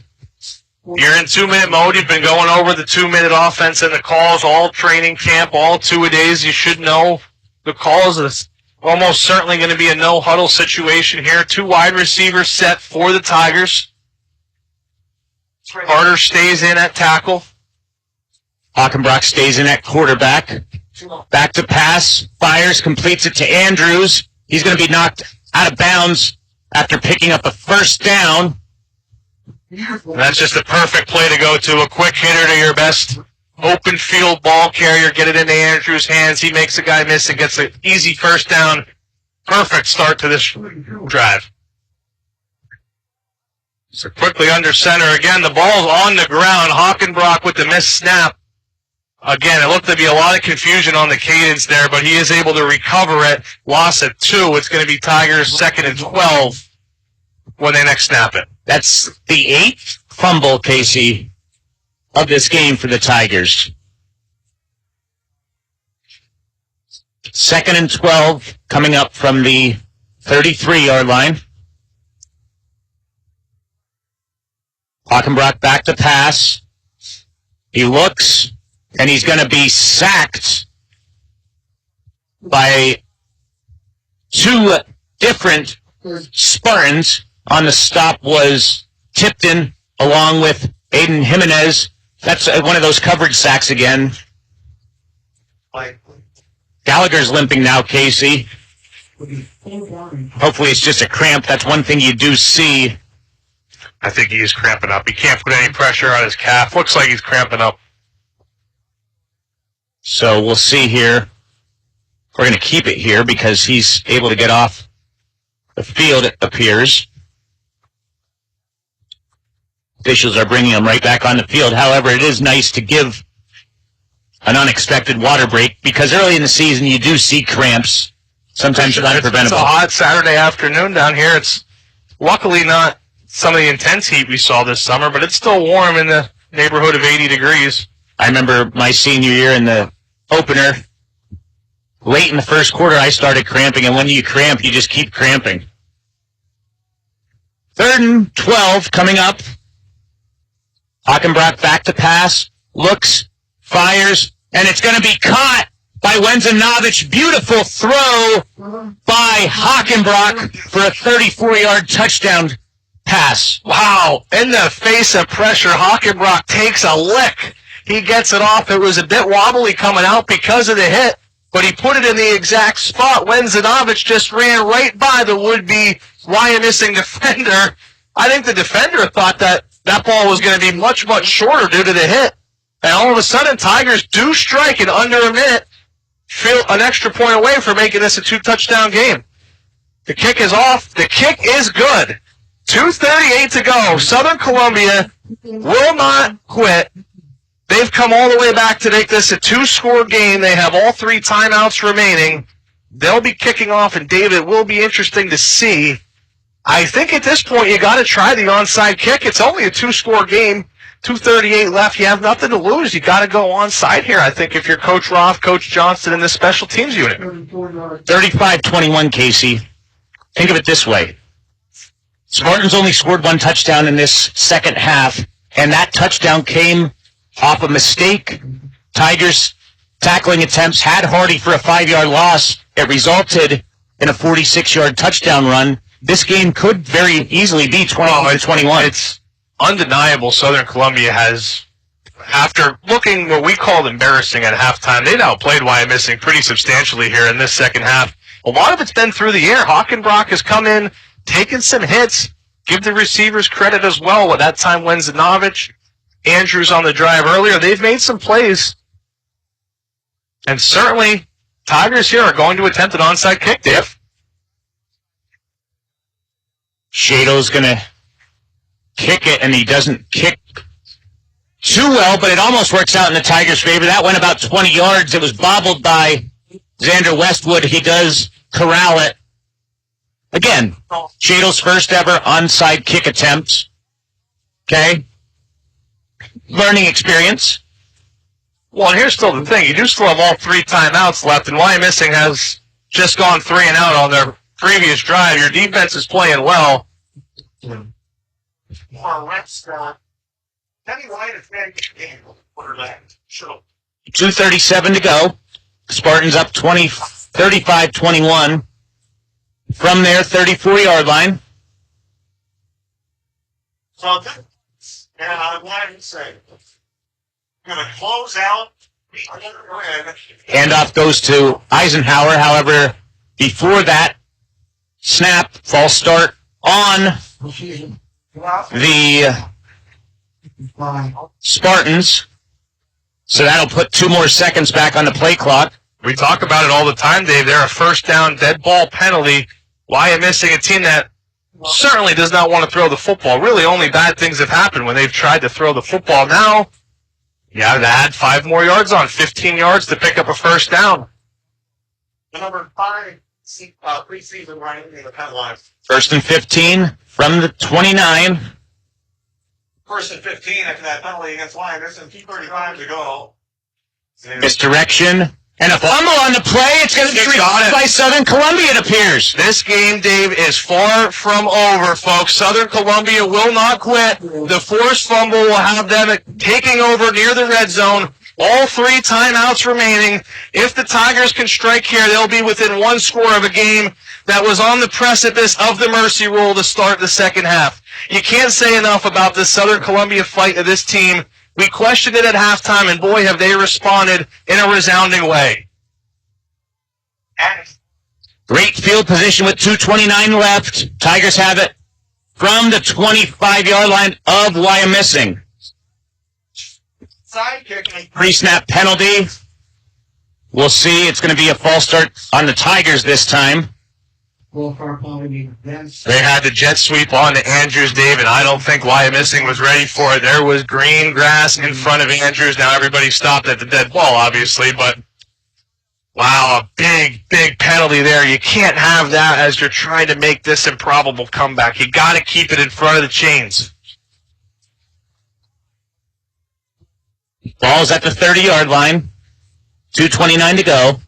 [SPEAKER 2] you're in 2-minute mode. You've been going over the 2-minute offense and the calls all training camp, all 2-a-days. You should know the calls. Is almost certainly going to be a no-huddle situation here. 2 wide receivers set for the Tigers. Carter stays in at tackle.
[SPEAKER 1] Hockenbroch stays in at quarterback. Back to pass. Fires, completes it to Andrews. He's going to be knocked out of bounds after picking up a first down.
[SPEAKER 2] That's just a perfect play to go to. A quick hitter to your best open field ball carrier. Get it into Andrews' hands. He makes a guy miss and gets an easy first down. Perfect start to this drive. So quickly under center. Again, the ball's on the ground. Hockenbroch with the missed snap. Again, it looked to be a lot of confusion on the cadence there, but he is able to recover it. Loss at 2. It's going to be Tigers 2nd and 12 when they next snap it.
[SPEAKER 1] That's the 8th fumble, Casey, of this game for the Tigers. 2nd and 12 coming up from the 33-yard line. Hockenbroch back to pass. He looks, and he's going to be sacked by 2 different Spartans. On the stop was Tipton along with Ayden Jimenez. That's one of those coverage sacks again. Gallagher's limping now, Casey. Hopefully it's just a cramp. That's one thing you do see.
[SPEAKER 2] I think he is cramping up. He can't put any pressure on his calf. Looks like he's cramping up.
[SPEAKER 1] So we'll see here. We're going to keep it here because he's able to get off the field, it appears. Officials are bringing him right back on the field. However, it is nice to give an unexpected water break because early in the season you do see cramps. Sometimes it's unpreventable.
[SPEAKER 2] It's a hot Saturday afternoon down here. It's luckily not some of the intense heat we saw this summer, but it's still warm in the neighborhood of 80 degrees.
[SPEAKER 1] I remember my senior year in the opener. Late in the first quarter, I started cramping, and when you cramp, you just keep cramping. 3rd and 12 coming up. Hockenbroch back to pass, looks, fires, and it's going to be caught by Wegrzynowicz. Beautiful throw by Hockenbroch for a 34-yard touchdown pass.
[SPEAKER 2] Wow, in the face of pressure, Hockenbroch takes a lick. He gets it off. It was a bit wobbly coming out because of the hit, but he put it in the exact spot. Wegrzynowicz just ran right by the would-be Wyomissing defender. I think the defender thought that ball was going to be much, much shorter due to the hit. And all of a sudden, Tigers do strike in under a minute, feel an extra point away from making this a 2-touchdown game. The kick is off. The kick is good. 2:38 to go. Southern Columbia will not quit. They've come all the way back to make this a 2-score game. They have all 3 timeouts remaining. They'll be kicking off, and David, it will be interesting to see. I think at this point you got to try the onside kick. It's only a 2-score game. 2:38 left. You have nothing to lose. You got to go onside here, I think, if you're Coach Roth, Coach Johnston, and this special teams unit.
[SPEAKER 1] 35-21, Casey. Think of it this way. Spartans only scored 1 touchdown in this second half, and that touchdown came off a mistake. Tigers tackling attempts had Hardy for a 5-yard loss. It resulted in a 46-yard touchdown run. This game could very easily be 20-21.
[SPEAKER 2] It's undeniable Southern Columbia has, after looking what we called embarrassing at halftime, they'd outplayed Wyomissing pretty substantially here in this second half. A lot of it's been through the air. Hockenbroch has come in, taken some hits, give the receivers credit as well. At that time, Wegrzynowicz, Andrews on the drive earlier, they've made some plays. And certainly, Tigers here are going to attempt an onside kick, Dave.
[SPEAKER 1] Shadle's going to kick it, and he doesn't kick too well, but it almost works out in the Tigers' favor. That went about 20 yards. It was bobbled by Xander Westwood. He does corral it. Again, Shadle's first ever onside kick attempt. Okay? Learning experience.
[SPEAKER 2] Well, and here's still the thing. You do still have all 3 timeouts left, and Wyomissing has just gone 3 and out on their previous drive. Your defense is playing well.
[SPEAKER 3] Kenny White is making the game quarterback. Sure.
[SPEAKER 1] 2:37 to go. Spartans up 35-21. From their 34-yard line.
[SPEAKER 3] So this, and I want to say, going to close out. Win.
[SPEAKER 1] Handoff goes to Eisenhower. However, before that, snap, false start on the Spartans. So that'll put 2 more seconds back on the play clock.
[SPEAKER 2] We talk about it all the time, Dave. They're a first down dead ball penalty. Wyomissing, a team that certainly does not want to throw the football. Really, only bad things have happened when they've tried to throw the football. Now, you have to add 5 more yards on, 15 yards to pick up a first down.
[SPEAKER 3] The number 5 preseason running in the pen line.
[SPEAKER 1] 1st and 15 from the 29.
[SPEAKER 3] 1st and 15 after that penalty against Wyomissing. 2:35 to go.
[SPEAKER 1] Misdirection. And a fumble on the play. It's going to be recovered by Southern Columbia, it appears.
[SPEAKER 2] This game, Dave, is far from over, folks. Southern Columbia will not quit. The forced fumble will have them taking over near the red zone. All 3 timeouts remaining. If the Tigers can strike here, they'll be within 1 score of a game that was on the precipice of the mercy rule to start the second half. You can't say enough about this Southern Columbia fight of this team. We questioned it at halftime, and boy, have they responded in a resounding way.
[SPEAKER 1] Great field position with 2:29 left. Tigers have it from the 25-yard line of Wyomissing. Pre-snap penalty. We'll see. It's going to be a false start on the Tigers this time.
[SPEAKER 2] They had the jet sweep on to Andrews, Dave, and I don't think Wyomissing was ready for it. There was green grass in front of Andrews. Now everybody stopped at the dead ball, obviously, but wow, a big, big penalty there. You can't have that as you're trying to make this improbable comeback. You got to keep it in front of the chains.
[SPEAKER 1] Ball's at the 30-yard line. 2:29 to go.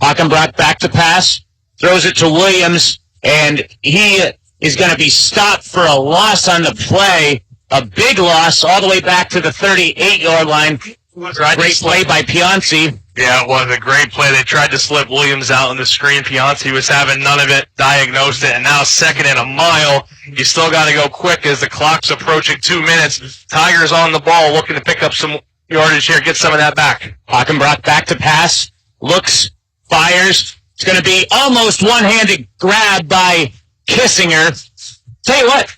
[SPEAKER 1] Hockenbroch back to pass, throws it to Williams, and he is going to be stopped for a loss on the play, a big loss all the way back to the 38-yard line. Great play by Pianci.
[SPEAKER 2] Yeah, it was a great play. They tried to slip Williams out on the screen. Pianci was having none of it, diagnosed it, and now 2nd and a mile. You still got to go quick as the clock's approaching 2 minutes. Tigers on the ball, looking to pick up some yardage here, get some of that back.
[SPEAKER 1] Hockenbroch back to pass, looks, fires. It's going to be almost one-handed grab by Kissinger. Tell you what,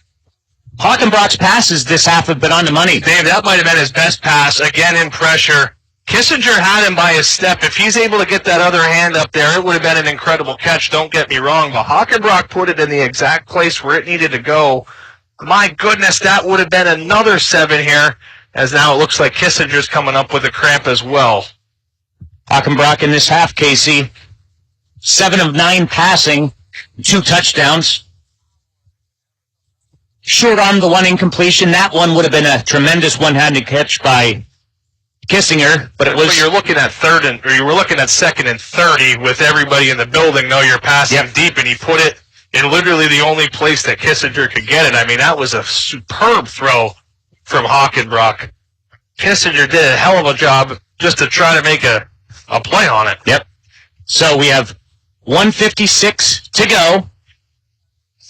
[SPEAKER 1] Hockenbroch's passes this half have been on the money.
[SPEAKER 2] Dave, that might have been his best pass. Again, in pressure. Kissinger had him by his step. If he's able to get that other hand up there, it would have been an incredible catch. Don't get me wrong, but Hockenbroch put it in the exact place where it needed to go. My goodness, that would have been another 7 here, as now it looks like Kissinger's coming up with a cramp as well.
[SPEAKER 1] Hockenbroch in this half, Casey, 7 of 9 passing, 2 touchdowns. Short on the 1 incompletion. That one would have been a tremendous one-handed catch by Kissinger, but it was.
[SPEAKER 2] But you're looking at you were looking at 2nd and 30 with everybody in the building. No, you're passing deep, and he put it in literally the only place that Kissinger could get it. I mean, that was a superb throw from Hockenbroch. Kissinger did a hell of a job just to try to make a play on it.
[SPEAKER 1] Yep. So we have 1:56 to go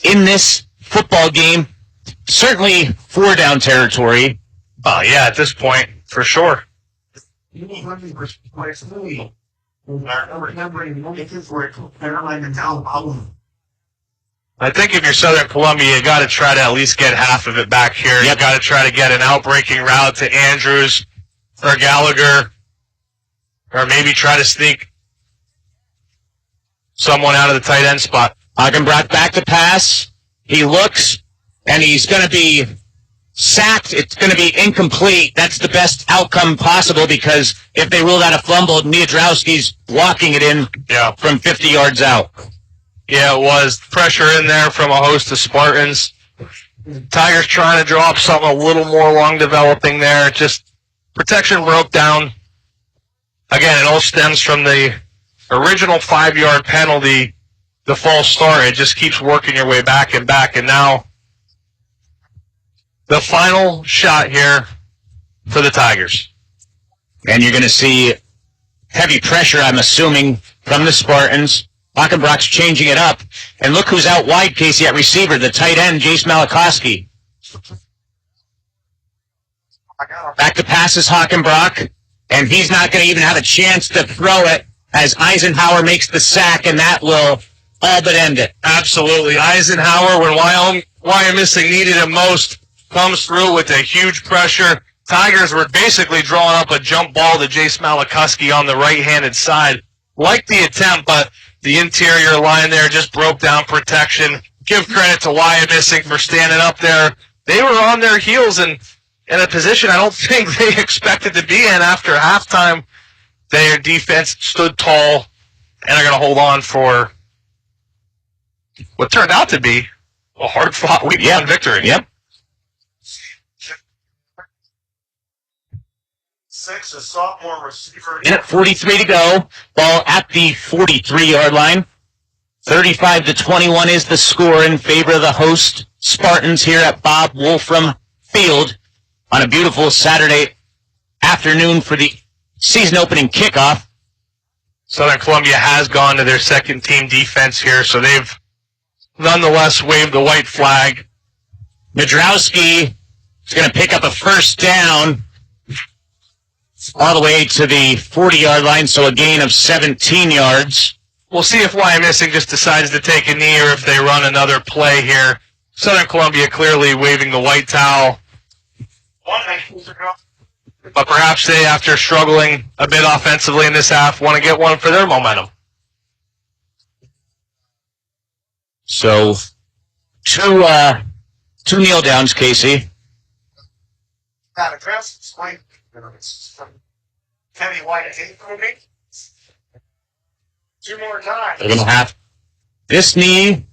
[SPEAKER 1] in this football game. Certainly 4-down territory.
[SPEAKER 2] Yeah, at this point, for sure. I think if you're Southern Columbia, you got to try to at least get half of it back here. You got to try to get an outbreaking route to Andrews or Gallagher, or maybe try to sneak someone out of the tight end spot.
[SPEAKER 1] Hockenbroch back to pass. He looks, and he's going to be sacked. It's going to be incomplete. That's the best outcome possible, because if they rule out a fumble, Niedrowski's walking it in from 50 yards out.
[SPEAKER 2] Yeah, it was. Pressure in there from a host of Spartans. Tigers trying to draw up something a little more long developing there. Just protection broke down. Again, it all stems from the original 5-yard penalty, the false start. It just keeps working your way back. And now the final shot here for the Tigers.
[SPEAKER 1] And you're going to see heavy pressure, I'm assuming, from the Spartans. Hockenbroch's changing it up. And look who's out wide, Casey, at receiver, the tight end, Jace Malachowski. Back to passes Hockenbroch, and he's not going to even have a chance to throw it as Eisenhower makes the sack, and that will all but end it.
[SPEAKER 2] Absolutely. Eisenhower, when Wyomissing needed him most, comes through with a huge pressure. Tigers were basically drawing up a jump ball to Jace Malachowski on the right-handed side. Liked the attempt, but the interior line there just broke down protection. Give credit to Wyomissing for standing up there. They were on their heels and in a position I don't think they expected to be in after halftime. Their defense stood tall and are going to hold on for what turned out to be a hard-fought week one victory.
[SPEAKER 1] Yep.
[SPEAKER 3] 6, a sophomore receiver.
[SPEAKER 1] Minute 43 to go. Ball at the 43-yard line. 35-21 is the score in favor of the host Spartans here at Bob Wolfram Field on a beautiful Saturday afternoon for the season opening kickoff.
[SPEAKER 2] Southern Columbia has gone to their second team defense here, so they've nonetheless waved the white flag.
[SPEAKER 1] Niedrowski is going to pick up a first down all the way to the 40-yard line, so a gain of 17 yards.
[SPEAKER 2] We'll see if Wyomissing just decides to take a knee or if they run another play here. Southern Columbia clearly waving the white towel. But perhaps they, after struggling a bit offensively in this half, want to get one for their momentum.
[SPEAKER 1] So, two kneel downs, Casey.
[SPEAKER 3] That address explained from Kenny White for me. 2 more times.
[SPEAKER 1] They're going to have this knee.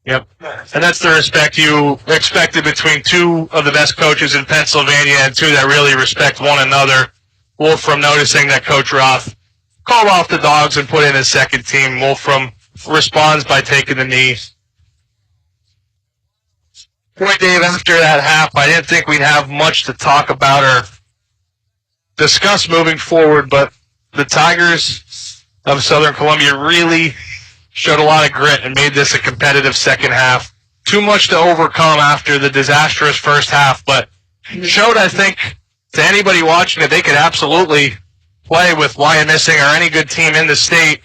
[SPEAKER 2] Yep. And that's the respect you expected between two of the best coaches in Pennsylvania and two that really respect one another. Wolfram noticing that Coach Roth called off the dogs and put in his second team. Wolfram responds by taking the knee. Boy, Dave, after that half, I didn't think we'd have much to talk about or discuss moving forward, but the Tigers of Southern Columbia really showed a lot of grit and made this a competitive second half. Too much to overcome after the disastrous first half, but showed, I think, to anybody watching it, they could absolutely play with Wyomissing or any good team in the state.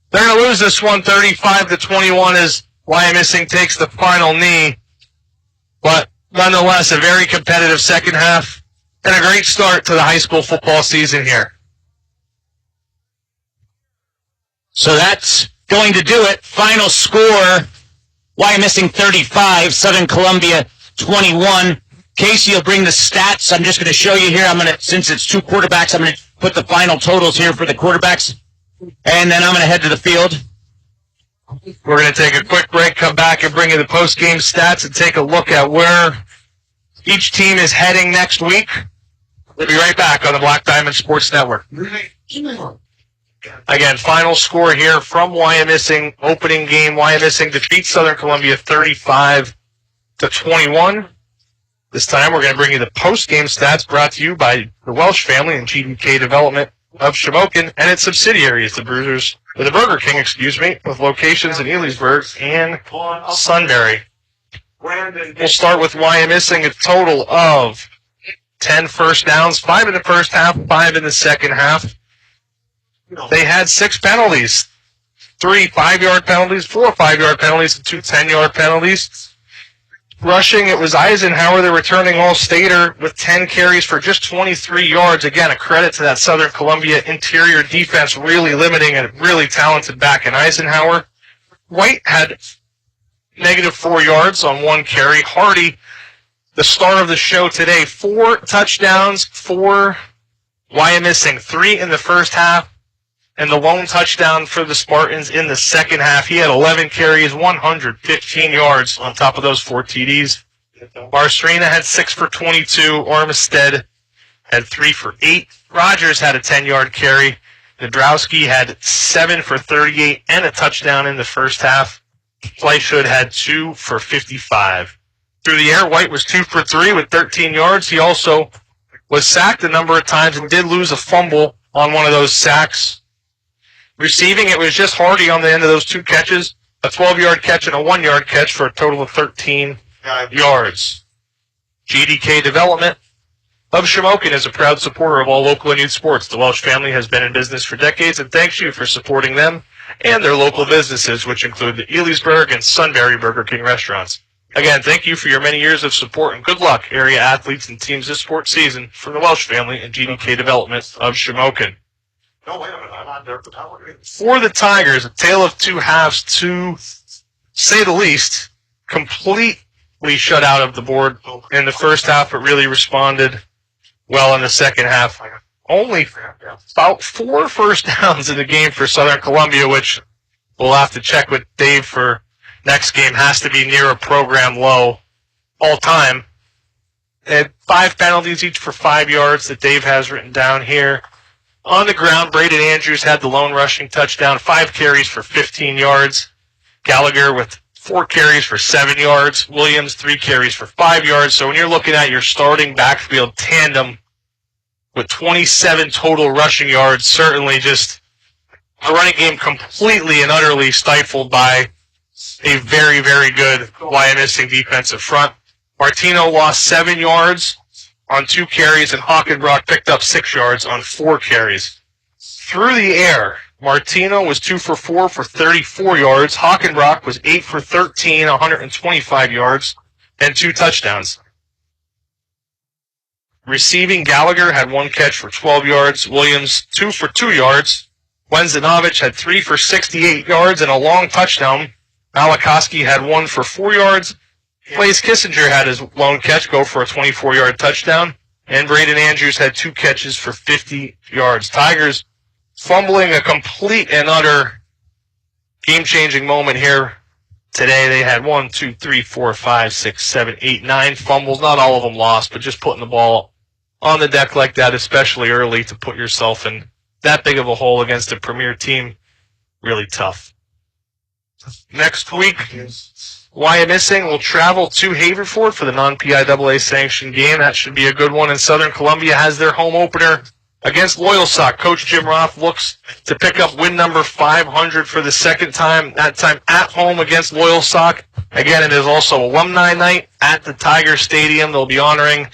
[SPEAKER 2] They're going to lose this one 35-21 as Wyomissing takes the final knee, but nonetheless, a very competitive second half and a great start to the high school football season here.
[SPEAKER 1] So that's going to do it. Final score, Wyomissing 35, Southern Columbia 21. Casey will bring the stats. I'm just going to show you here. Since it's two quarterbacks, I'm going to put the final totals here for the quarterbacks, and then I'm going to head to the field.
[SPEAKER 2] We're going to take a quick break, come back and bring you the post-game stats and take a look at where each team is heading next week. We'll be right back on the Black Diamond Sports Network. Again, final score here from Wyomissing. Opening game, Wyomissing defeats Southern Columbia 35-21. This time we're going to bring you the post-game stats brought to you by the Welsh family and GDK Development of Shamokin and its subsidiaries, the Burger King, with locations in Elysburg and Sunbury. We'll start with Wyomissing, a total of 10 first downs, 5 in the first half, 5 in the second half. They had 6 penalties, 3 5-yard penalties, 4 5-yard penalties, and 2 10-yard penalties. Rushing, it was Eisenhower, the returning all-stater, with 10 carries for just 23 yards. Again, a credit to that Southern Columbia interior defense, really limiting a really talented back in Eisenhower. White had -4 yards on 1 carry. Hardy, the star of the show today, 4 touchdowns for Wyomissing, 3 in the first half, and the lone touchdown for the Spartans in the second half. He had 11 carries, 115 yards on top of those 4 TDs. Varsity had 6 for 22. Ormstead had 3 for 8. Rogers had a 10-yard carry. Niedrowski had 7 for 38 and a touchdown in the first half. Fleischhood had 2 for 55. Through the air, White was 2 for 3 with 13 yards. He also was sacked a number of times and did lose a fumble on one of those sacks. Receiving, it was just Hardy on the end of those 2 catches, a 12-yard catch and a 1-yard catch for a total of 13 yards. GDK Development of Shamokin is a proud supporter of all local and youth sports. The Welsh family has been in business for decades and thanks you for supporting them and their local businesses, which include the Elysburg and Sunbury Burger King restaurants. Again, thank you for your many years of support and good luck, area athletes and teams this sports season, from the Welsh family and GDK Development of Shamokin.
[SPEAKER 3] No, wait a minute. I'm on there.
[SPEAKER 2] For the Tigers, a tale of 2 halves, to say the least. Completely shut out of the board in the first half, but really responded well in the second half. Only about 4 first downs in the game for Southern Columbia, which we'll have to check with Dave for next game. Has to be near a program low all time. They had 5 penalties, each for 5 yards that Dave has written down here. On the ground, Brayden Andrews had the lone rushing touchdown, 5 carries for 15 yards. Gallagher with 4 carries for 7 yards. Williams, 3 carries for 5 yards. So when you're looking at your starting backfield tandem with 27 total rushing yards, certainly just a running game completely and utterly stifled by a very, very good Wyomissing defensive front. Martino lost 7 yards on 2 carries, and Hockenbroch picked up 6 yards on 4 carries. Through the air, Martino was 2 for 4 for 34 yards. Hockenbroch was 8 for 13, 125 yards, and 2 touchdowns. Receiving, Gallagher had 1 catch for 12 yards. Williams, 2 for 2 yards. Wegrzynowicz had 3 for 68 yards and a long touchdown. Malachowski had 1 for 4 yards. SC-Blaise Kissinger had his lone catch go for a 24-yard touchdown. And Brayden Andrews had 2 catches for 50 yards. Tigers fumbling a complete and utter game-changing moment here today. They had 1, 2, 3, 4, 5, 6, 7, 8, 9 fumbles. Not all of them lost, but just putting the ball on the deck like that, especially early, to put yourself in that big of a hole against a premier team, really tough. Next week, Wyomissing will travel to Haverford for the non-PIAA sanctioned game. That should be a good one. And Southern Columbia has their home opener against Loyalsock. Coach Jim Roth looks to pick up win number 500 for the second time, that time at home against Loyalsock. Again, it is also alumni night at the Tiger Stadium. They'll be honoring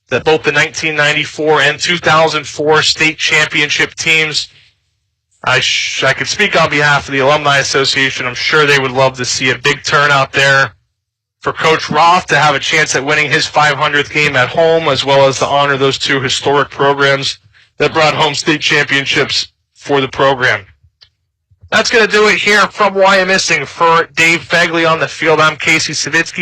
[SPEAKER 2] both the 1994 and 2004 state championship teams. I could speak on behalf of the Alumni Association. I'm sure they would love to see a big turnout there for Coach Roth to have a chance at winning his 500th game at home, as well as to honor those 2 historic programs that brought home state championships for the program. That's going to do it here from Wyomissing. For Dave Fagley on the field, I'm Casey Savitsky.